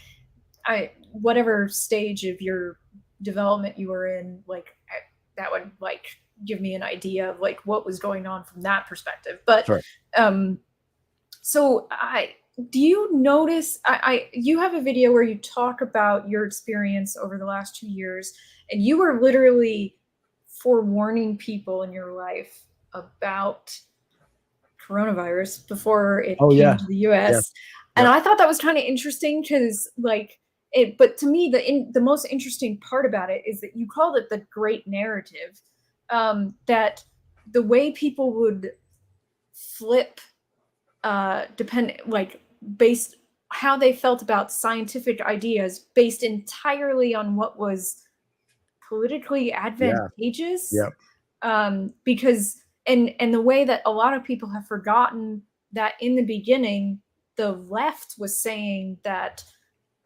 whatever stage of your development you were in, like, that would like give me an idea of like what was going on from that perspective. But sure. So do you notice you have a video where you talk about your experience over the last 2 years, and you were literally forewarning people in your life about coronavirus before it came to the US. Yes. And I thought that was kind of interesting because but to me, the most interesting part about it is that you called it the great narrative, that the way people would flip based how they felt about scientific ideas based entirely on what was politically advantageous. Because and the way that a lot of people have forgotten that in the beginning, the left was saying that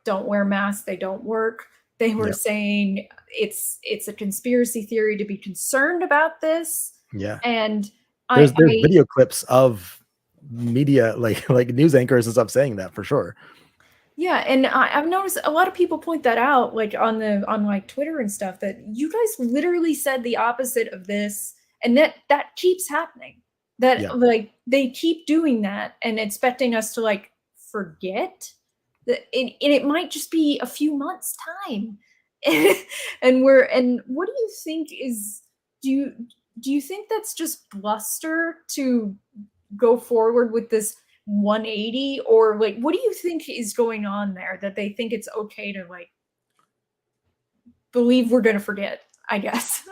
don't wear masks, they don't work. They were saying it's a conspiracy theory to be concerned about this. Yeah. And there's video clips of media like news anchors and stuff saying that for sure. Yeah, and I've noticed a lot of people point that out, like on like Twitter and stuff, that you guys literally said the opposite of this, and that keeps happening. That like they keep doing that and expecting us to like forget that, and it might just be a few months time, and what do you think is do you think that's just bluster to go forward with this 180, or like what do you think is going on there that they think it's okay to like believe we're going to forget, I guess?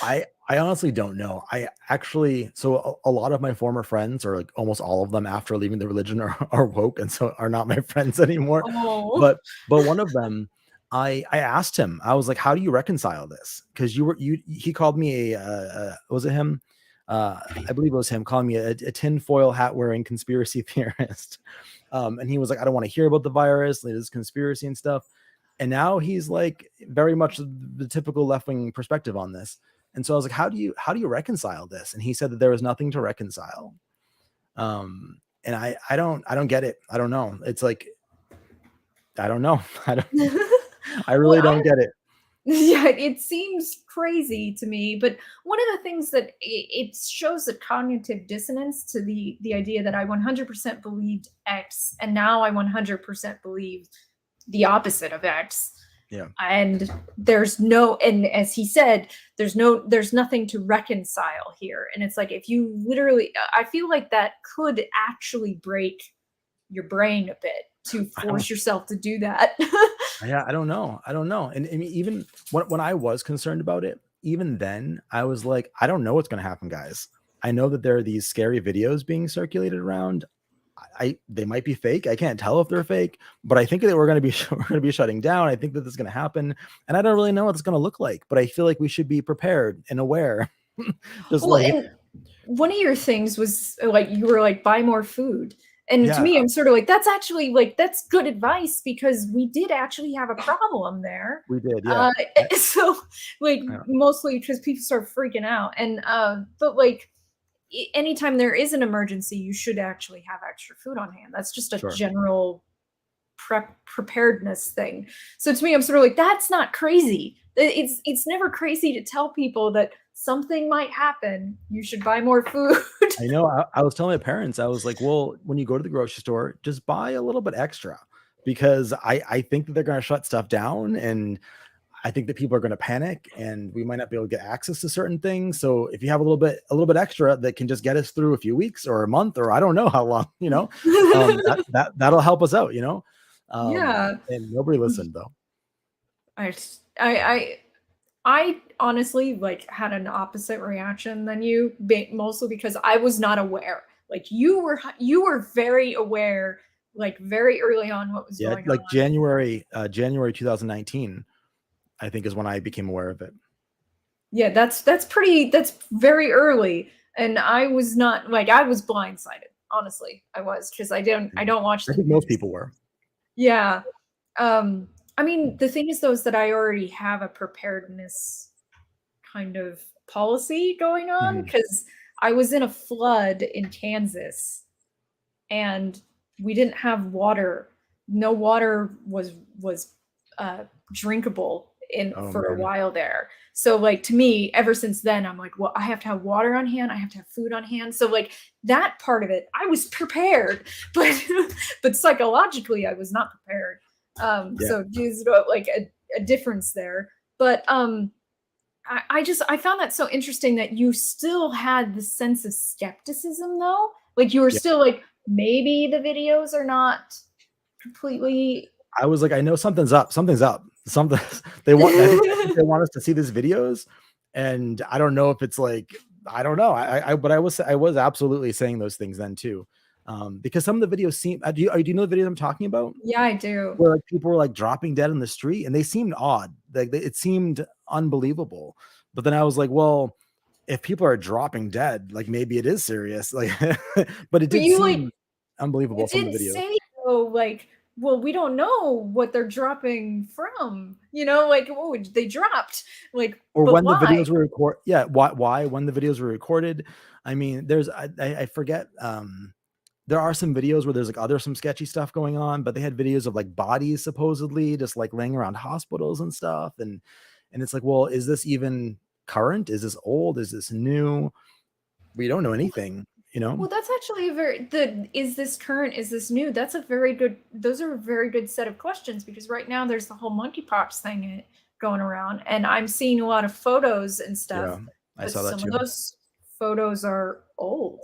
I honestly don't know. I actually, so a lot of my former friends, or like almost all of them after leaving the religion, are woke, and so are not my friends anymore. Oh. But one of them, I asked him, I was like, how do you reconcile this? Because he called me was it him? I believe it was him calling me a tinfoil hat wearing conspiracy theorist. And he was like, I don't want to hear about the virus, this conspiracy and stuff. And now he's like very much the typical left-wing perspective on this. And so I was like, how do you reconcile this? And he said that there was nothing to reconcile. And I don't get it. I don't know. It's like, I don't know. I really don't get it. Yeah, it seems crazy to me, but one of the things that it shows a cognitive dissonance to the idea that I 100% believed X, and now I 100% believe the opposite of X. Yeah. And and as he said, there's nothing to reconcile here. And it's like, if you literally, I feel like that could actually break your brain a bit to force yourself to do that. Yeah, I don't know. And I mean, even when I was concerned about it, even then I was like, I don't know what's going to happen, guys. I know that there are these scary videos being circulated around. They might be fake. I can't tell if they're fake, but I think that we're going to be shutting down. I think that this is going to happen, and I don't really know what it's going to look like, but I feel like we should be prepared and aware. And one of your things was like, you were like, buy more food. And to Yeah, me, I'm sort of like, that's actually like, that's good advice, because we did actually have a problem there. we did. Yeah. So like, I don't- mostly because people start freaking out. And but like, anytime there is an emergency, you should actually have extra food on hand. That's just a Sure. general preparedness thing. So to me, I'm sort of like, that's not crazy. It's never crazy to tell people that something might happen. You should buy more food. I know. I was telling my parents, I was like, well, when you go to the grocery store, just buy a little bit extra, because I think that they're going to shut stuff down, and I think that people are going to panic, and we might not be able to get access to certain things. So if you have a little bit extra that can just get us through a few weeks or a month, or I don't know how long, that'll help us out, Yeah. and nobody listened though. I honestly like had an opposite reaction than you, mostly because I was not aware. Like you were very aware, like very early on, what was Yeah, going like on. January 2019, I think, is when I became aware of it. Yeah, that's very early. And I was not like, I was blindsided. Honestly, I was, because I don't watch I the think most news. people were. Yeah. I mean, the thing is, though, is that I already have a preparedness kind of policy going on, Mhm. because I was in a flood in Kansas and we didn't have water. No water was drinkable Oh for a man. while there. So like, to me, ever since then, I'm like, well, I have to have water on hand. I have to have food on hand. So like, that part of it, I was prepared, but but psychologically, I was not prepared. Yeah. So there's like a difference there. But I found that so interesting that you still had the sense of skepticism, though. Like you were Yeah. still like, maybe the videos are not completely. I was like, I know something's up. Something's up. Something I think they want us to see these videos, and I don't know if it's like, I don't know. But I was absolutely saying those things then too, because some of the videos seem. Do you know the video I'm talking about? Yeah, I do. Where like people were like dropping dead in the street, and they seemed odd. Like it seemed unbelievable. But then I was like, well, if people are dropping dead, like maybe it is serious. Like, but it But did you like, seem unbelievable. you Some of did the videos. say, though, like, well, we don't know what they're dropping from. Like, oh, they dropped. Like, Or but when the why? videos were recorded. Yeah, why when the videos were recorded. I mean, I forget. There are some videos where there's like some sketchy stuff going on, but they had videos of like bodies supposedly just like laying around hospitals and stuff, and it's like, well, is this even current? Is this old? Is this new? We don't know anything, Well, that's actually is this current? Is this new? Those are a very good set of questions, because right now there's the whole monkeypox thing going around, and I'm seeing a lot of photos and stuff, Yeah, I but saw that some of too. those photos are old.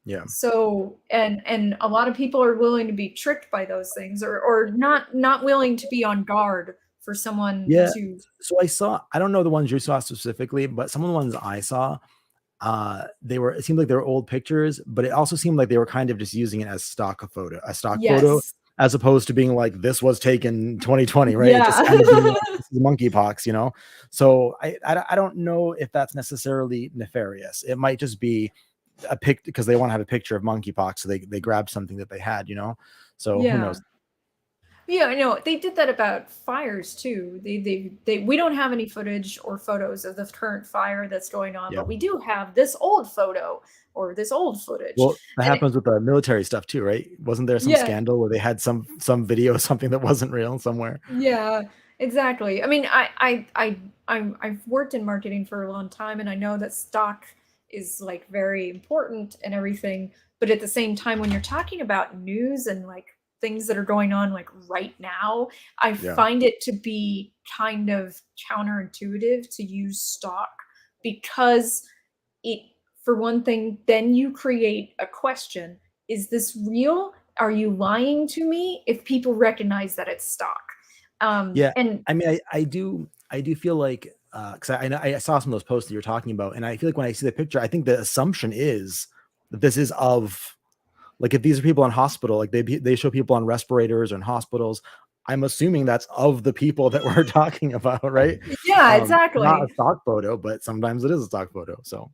Yeah. So, and a lot of people are willing to be tricked by those things, or not willing to be on guard for someone Yeah. to. So I don't know the ones you saw specifically, but some of the ones I saw, it seemed like they were old pictures, but it also seemed like they were kind of just using it as a stock photo, Yes. as opposed to being like, this was taken 2020, right? It just Yeah. kind of being like, this is monkeypox. So I don't know if that's necessarily nefarious. It might just be a pic, because they want to have a picture of monkeypox, so they grabbed something that they had. So who Yeah. knows? Yeah, I know. They did that about fires too. We don't have any footage or photos of the current fire that's going on, Yeah. but we do have this old photo or this old footage. Well, that And happens with the military stuff too, right? Wasn't there some yeah, scandal where they had some video of something that wasn't real somewhere? yeah, exactly. I mean, I've worked in marketing for a long time, and I know that stock is like very important and everything. But at the same time, when you're talking about news and like things that are going on like right now, I Yeah. find it to be kind of counterintuitive to use stock, because it, for one thing, then you create a question: is this real? Are you lying to me? If people recognize that it's stock. Yeah. And I mean, I do feel like, because I saw some of those posts that you're talking about, and I feel like when I see the picture, I think the assumption is that this is of, like, if these are people in hospital, like they show people on respirators or in hospitals, I'm assuming that's of the people that we're talking about, right? yeah, Not exactly. a stock photo, but sometimes it is a stock photo. So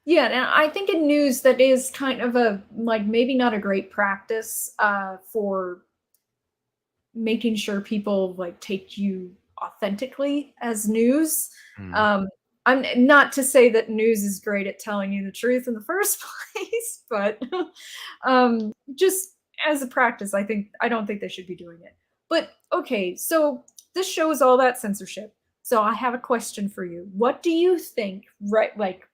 Yeah, and I think in news that is kind of a, like, maybe not a great practice for making sure people like take you authentically as news. Mm. Um, I'm not to say that news is great at telling you the truth in the first place, but just as a practice, I don't think they should be doing it. But okay, so this show is all about censorship. So I have a question for you. What do you think, right, like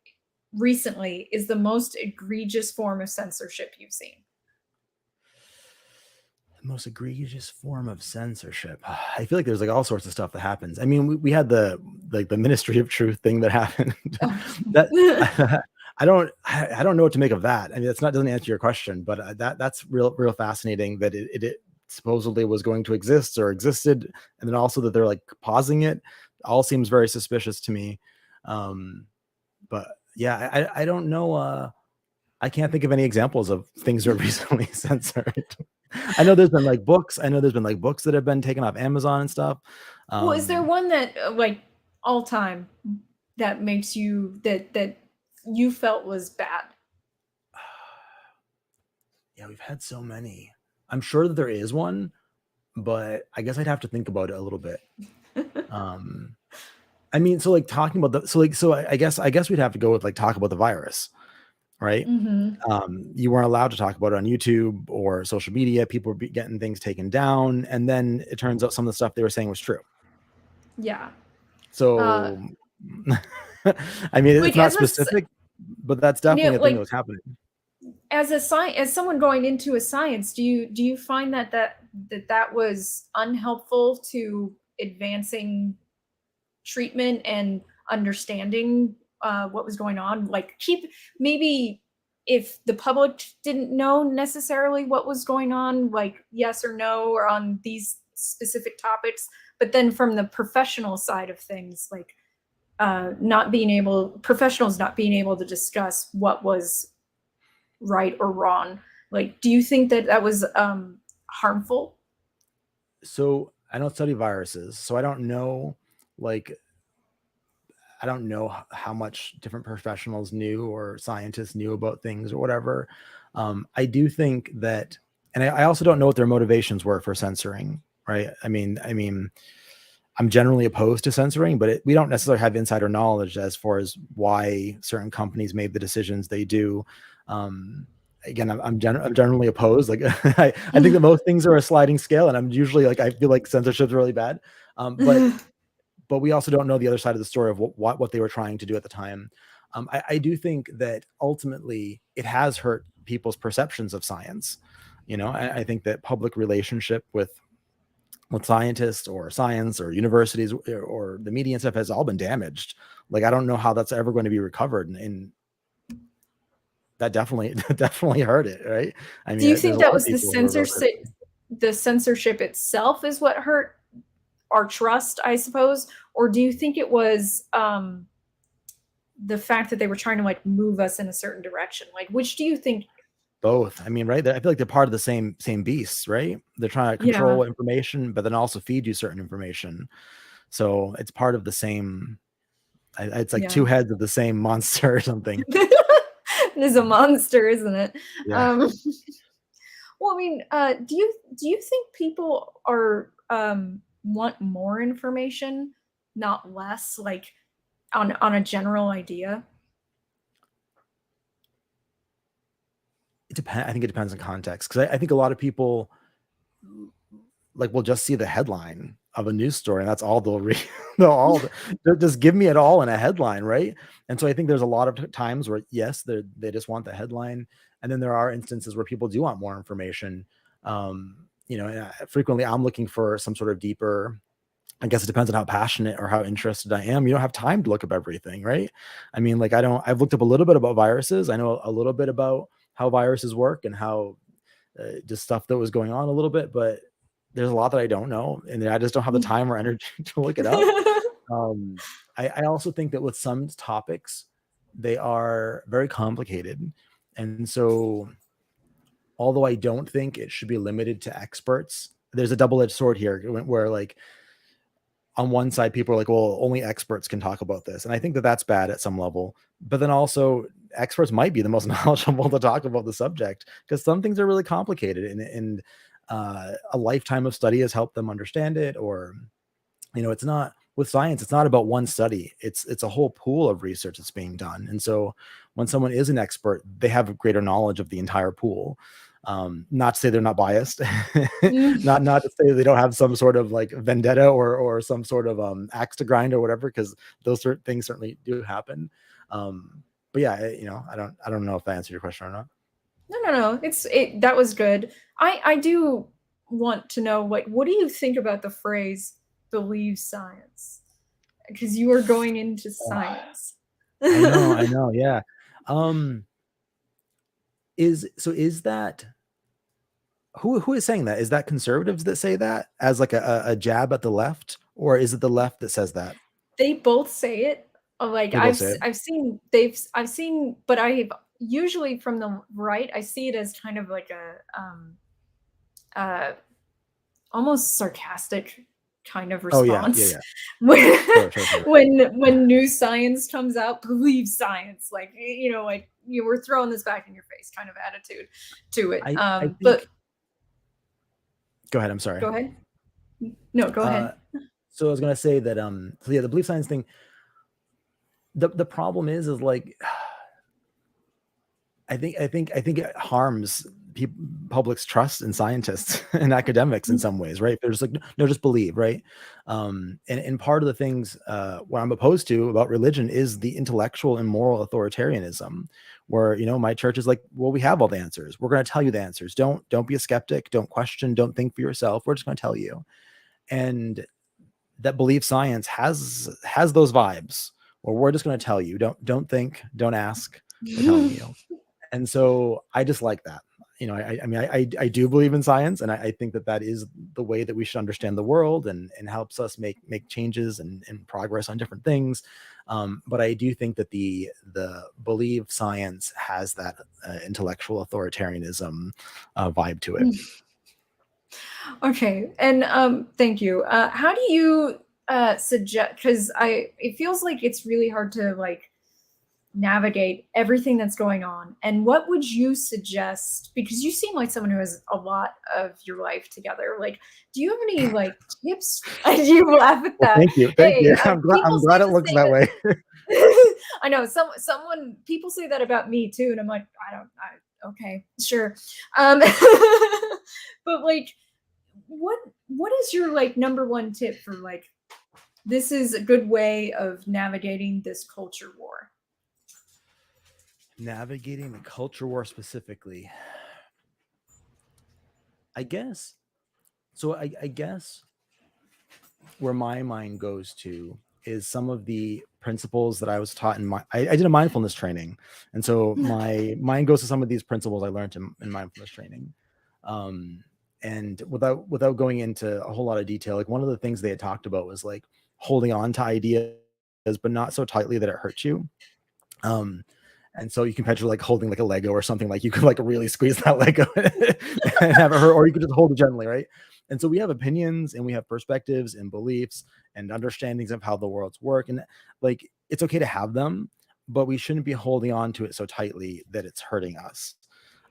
recently, is the most egregious form of censorship you've seen? The most egregious form of censorship. I feel like there's like all sorts of stuff that happens. I mean, we had the like the Ministry of Truth thing that happened. That I don't know what to make of that. I mean, that's not doesn't answer your question, but that's real fascinating that it supposedly was going to exist or existed, and then also that they're like pausing it. All seems very suspicious to me. But yeah, I don't know. I can't think of any examples of things that are recently censored. I know there's been like books. I know there's been like books that have been taken off Amazon and stuff. Well, is there Um, one that like all time that makes you that you felt was bad? yeah, we've had so many. I'm sure that there is one, but I guess I'd have to think about it a little bit. Um, I mean, so like talking about I guess we'd have to go with like talk about the virus, right? Mm-hmm. You weren't allowed to talk about it on YouTube or social media. People were getting things taken down, and then it turns out some of the stuff they were saying was true. Yeah. Uh, So, I mean, it's like not as specific, but that's you definitely know, a thing that like was happening. as someone going into a science, do you find that was unhelpful to advancing treatment and understanding what was going on? Like keep maybe if the public didn't know necessarily what was going on, like yes or no, or on these specific topics, but then from the professional side of things, like professionals not being able to discuss what was right or wrong. Like, do you think that was harmful? So I don't study viruses, so I don't know, like, I don't know how much different professionals knew or scientists knew about things or whatever. I do think that, and I also don't know what their motivations were for censoring. Right? I mean, I'm generally opposed to censoring, but we don't necessarily have insider knowledge as far as why certain companies made the decisions they do. Um, Again, I'm generally opposed. Like I think that most things are a sliding scale, and I'm usually like I feel like censorship is really bad. But we also don't know the other side of the story of what they were trying to do at the time. I do think that ultimately it has hurt people's perceptions of science. You know, I think that public relationship with scientists or science or universities or the media and stuff has all been damaged. Like I don't know how that's ever going to be recovered, and that definitely definitely hurt it, right? I Do you mean, there's think a that lot of was people who are real critical. the censorship itself is what hurt our trust, I suppose, or do you think it was the fact that they were trying to like move us in a certain direction? Like, which do you think? Both. I mean, right? I feel like they're part of the same beasts, right? They're trying to Yeah, control information, but then also feed you certain information. So it's part of the same. It's like yeah. two heads of the same monster or something. It is a monster, isn't it? Yeah. Um, well, I mean, do you think people are want more information, not less, like on a general idea? It depends. I think it depends on context because I think a lot of people like will just see the headline of a news story and that's all they'll read. They'll just give me it all in a headline, right? And so I think there's a lot of times where yes, they just want the headline, and then there are instances where people do want more information. You know, and frequently I'm looking for some sort of deeper. I guess it depends on how passionate or how interested I am. You don't have time to look up everything, right? I mean, like I've looked up a little bit about viruses. I know a little bit about how viruses work and how just stuff that was going on a little bit, but there's a lot that I don't know, and I just don't have the time or energy to look it up. Um, I also think that with some topics, they are very complicated, and so although I don't think it should be limited to experts, there's a double-edged sword here where like on one side people are like, well, only experts can talk about this, and I think that that's bad at some level. But then also experts might be the most knowledgeable to talk about the subject, because some things are really complicated, and a lifetime of study has helped them understand it. Or, it's not, with science, it's not about one study. It's a whole pool of research that's being done. And so when someone is an expert, they have a greater knowledge of the entire pool. Not to say they're not biased, not to say they don't have some sort of like vendetta or some sort of axe to grind or whatever, because those sort of things certainly do happen. But yeah, I don't know if that answered your question or not. No. That was good. I do want to know, what do you think about the phrase "believe science"? Because you are going into science. I know, yeah. Is that who is saying that? Is that conservatives that say that as like a jab at the left, or is it the left that says that? They both say it. Like They both say it. I've seen, but I usually from the right, I see it as kind of like a almost sarcastic kind of Oh yeah, response. yeah. When, Sure. when new science comes out, believe science. Like, we're throwing this back in your face kind of attitude to it. I think, But go ahead. I'm sorry. go ahead. No, go ahead. So I was gonna say that so yeah, the belief science thing. The problem is like, I think it harms public's trust in scientists and academics in some ways, right? They're just like, no, just believe, right? And part of the things what I'm opposed to about religion is the intellectual and moral authoritarianism, where my church is like, well, we have all the answers. We're going to tell you the answers. Don't be a skeptic. Don't question. Don't think for yourself. We're just going to tell you. And that belief science has those vibes where we're just going to tell you. Don't think. Don't ask. We're telling you. And so I just like that. I do believe in science, and I think that is the way that we should understand the world, and helps us make changes and progress on different things. But I do think that the believe science has that intellectual authoritarianism vibe to it. Okay, and thank you. How do you suggest? Because it feels like it's really hard to navigate everything that's going on. And what would you suggest? Because you seem like someone who has a lot of your life together. Like, do you have any tips? You laugh at that. Well, thank you. I'm glad it looks that way. I know someone people say that about me too, and I'm like, okay, sure. But what is your number one tip for this is a good way of navigating this culture war? Navigating the culture war specifically, I guess. So I guess where my mind goes to is some of the principles that I was taught in I did a mindfulness training. And so my mind goes to some of these principles I learned in mindfulness training. And without going into a whole lot of detail, one of the things they had talked about was holding on to ideas, but not so tightly that it hurts you. And so you can picture holding a Lego or something, you could really squeeze that Lego and have it hurt, or you could just hold it gently, right? And so we have opinions and we have perspectives and beliefs and understandings of how the worlds work. And it's okay to have them, but we shouldn't be holding on to it so tightly that it's hurting us.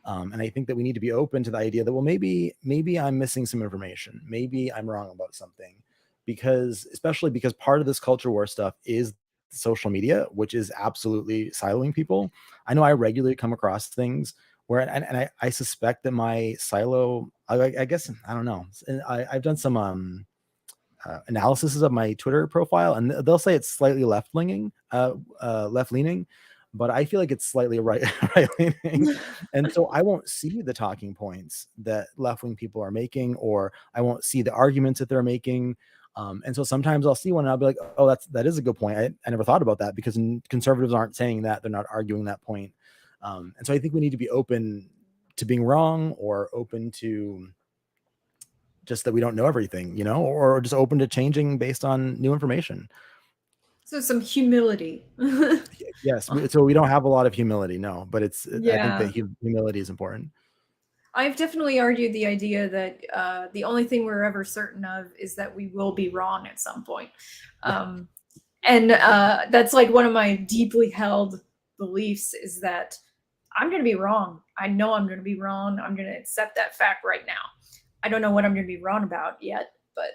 And I think that we need to be open to the idea that, well, maybe I'm missing some information. Maybe I'm wrong about something, especially because part of this culture war stuff is social media, which is absolutely siloing people. I know I regularly come across things where, and I suspect that my silo, I guess, I don't know. I've done some analysis of my Twitter profile, and they'll say it's slightly left-leaning, but I feel like it's slightly right-leaning. And so I won't see the talking points that left-wing people are making, or I won't see the arguments that they're making. And so sometimes I'll see one and I'll be like, oh, that is a good point. I never thought about that, because conservatives aren't saying that. They're not arguing that point. And so I think we need to be open to being wrong, or open to just that we don't know everything, or just open to changing based on new information. So some humility. Yes. So we don't have a lot of humility, no, but Yeah. I think that humility is important. I've definitely argued the idea that the only thing we're ever certain of is that we will be wrong at some point. And that's one of my deeply held beliefs is that I'm going to be wrong. I know I'm going to be wrong. I'm going to accept that fact right now. I don't know what I'm going to be wrong about yet, but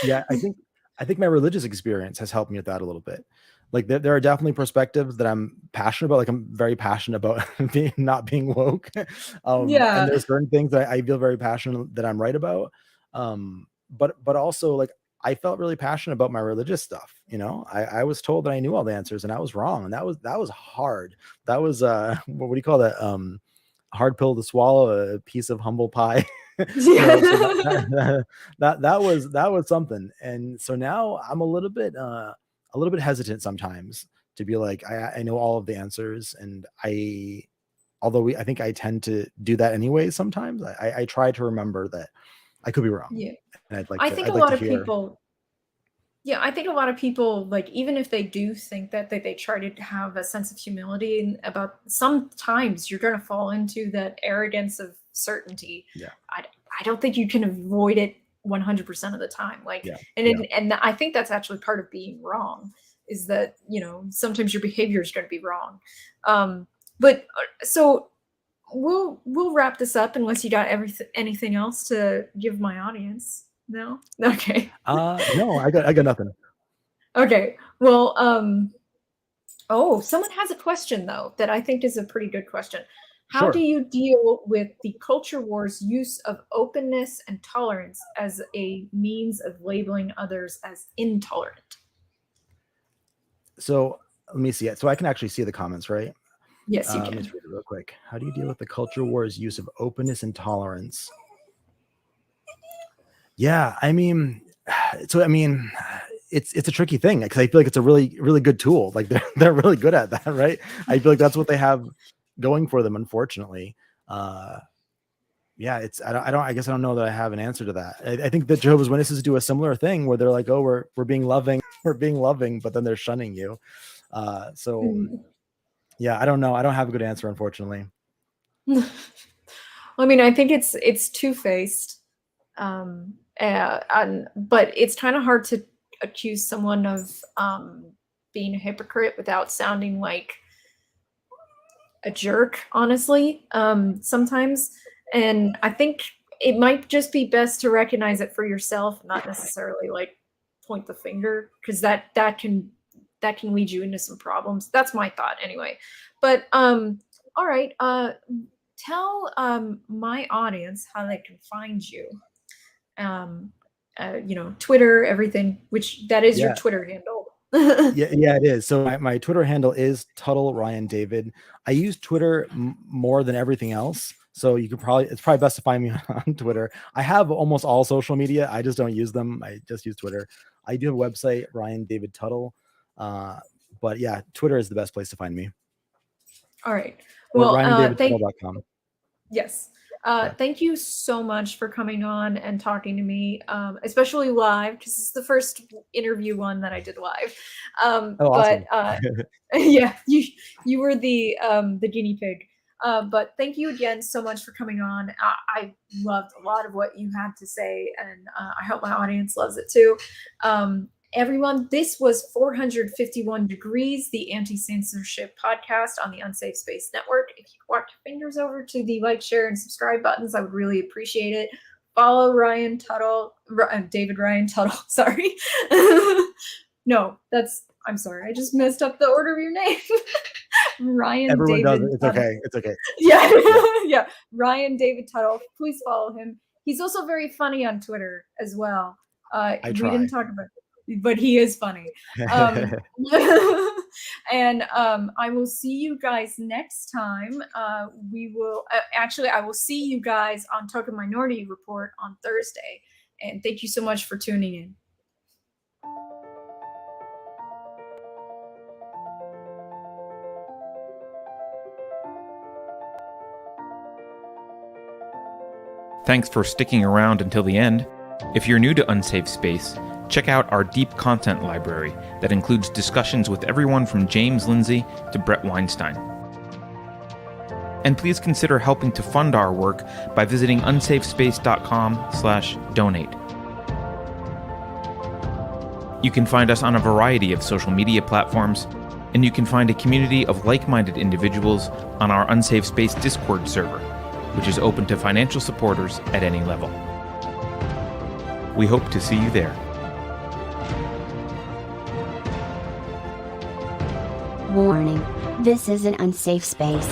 Yeah, I think my religious experience has helped me with that a little bit. Like there are definitely perspectives that I'm passionate about. Like I'm very passionate about not being woke. And yeah, there's certain things that I feel very passionate that I'm right about. But also like I felt really passionate about my religious stuff. You know, I was told that I knew all the answers and I was wrong. And that was hard. That was what do you call that? Hard pill to swallow, a piece of humble pie. You know, so that was something. And so now I'm a little bit hesitant sometimes to be like, I know all of the answers. And I think I tend to do that anyway. Sometimes I try to remember that I could be wrong. yeah. And I think I'd a like lot to of hear. people, yeah, I think a lot of people, like, even if they do think that they try to have a sense of humility and about, sometimes you're going to fall into that arrogance of certainty. Yeah. I don't think you can avoid it 100% of the time. Like, Yeah. And I think that's actually part of being wrong, is that, sometimes your behavior is going to be wrong. But so we'll wrap this up unless you got anything else to give my audience. No? Okay. No, I got nothing. Okay. Well, someone has a question though that I think is a pretty good question. How Sure. do you deal with the culture war's use of openness and tolerance as a means of labeling others as intolerant? So let me see it. So I can actually see the comments, right? Yes, you Let me can. just read it real quick. How do you deal with the culture war's use of openness and tolerance? Yeah, I mean, it's a tricky thing because I feel like it's a really, really good tool. Like they're really good at that, right? I feel like that's what they have going for them, unfortunately. Yeah, I guess I don't know that I have an answer to that. I think that Jehovah's Witnesses do a similar thing where they're like, oh, we're being loving, but then they're shunning you. Yeah, I don't know. I don't have a good answer, unfortunately. I mean, I think it's two-faced. But it's kind of hard to accuse someone of being a hypocrite without sounding like a jerk, honestly, sometimes. And I think it might just be best to recognize it for yourself, not necessarily like point the finger, because that can lead you into some problems. That's my thought anyway. But all right, tell my audience how they can find you. Twitter, everything, which that is your Twitter handle. Yeah, it is. So my Twitter handle is Tuttle Ryan David. I use Twitter more than everything else. So it's probably best to find me on Twitter. I have almost all social media. I just don't use them. I just use Twitter. I do have a website, Ryan David Tuttle. But yeah, Twitter is the best place to find me. All right. Well, RyanDavidTuttle.com. Yes. Thank you so much for coming on and talking to me, especially live, because it's the first interview one that I did live. Awesome. Yeah, you were the guinea pig. But thank you again so much for coming on. I loved a lot of what you had to say, and I hope my audience loves it too. Everyone, this was 451 Degrees, the Anti-Censorship podcast on the Unsafe Space Network. If you walk your fingers over to the like, share, and subscribe buttons, I would really appreciate it. Follow Ryan Tuttle, David Ryan Tuttle, sorry. No, I'm sorry, I just messed up the order of your name. Ryan Everyone David does it. Tuttle. It's okay. Yeah, yeah. Ryan David Tuttle. Please follow him. He's also very funny on Twitter as well. I we try. didn't talk about it, but he is funny. And I will see you guys next time. We will I will see you guys on Token Minority Report on Thursday. And thank you so much for tuning in. Thanks for sticking around until the end. If you're new to Unsafe Space, check out our deep content library that includes discussions with everyone from James Lindsay to Brett Weinstein. And please consider helping to fund our work by visiting unsafespace.com/donate. You can find us on a variety of social media platforms, and you can find a community of like-minded individuals on our Unsafe Space Discord server, which is open to financial supporters at any level. We hope to see you there. Warning. This is an unsafe space.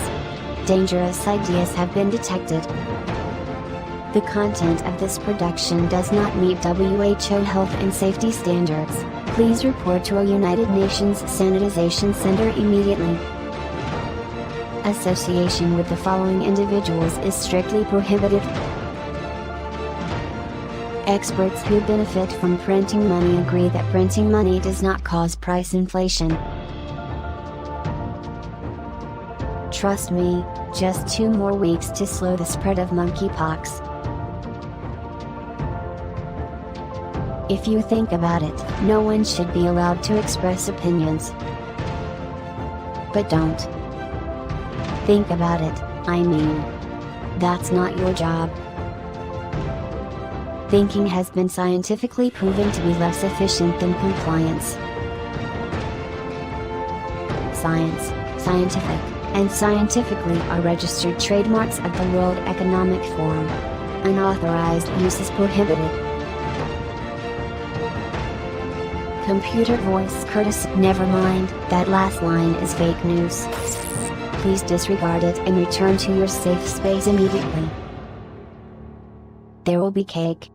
Dangerous ideas have been detected. The content of this production does not meet WHO health and safety standards. Please report to a United Nations Sanitization Center immediately. Association with the following individuals is strictly prohibited. Experts who benefit from printing money agree that printing money does not cause price inflation. Trust me, just 2 more weeks to slow the spread of monkeypox. If you think about it, no one should be allowed to express opinions. But don't. Think about it, I mean. That's not your job. Thinking has been scientifically proven to be less efficient than compliance. Science, scientific, and scientifically are registered trademarks of the World Economic Forum. Unauthorized use is prohibited. Computer voice courtesy. Never mind, that last line is fake news. Please disregard it and return to your safe space immediately. There will be cake.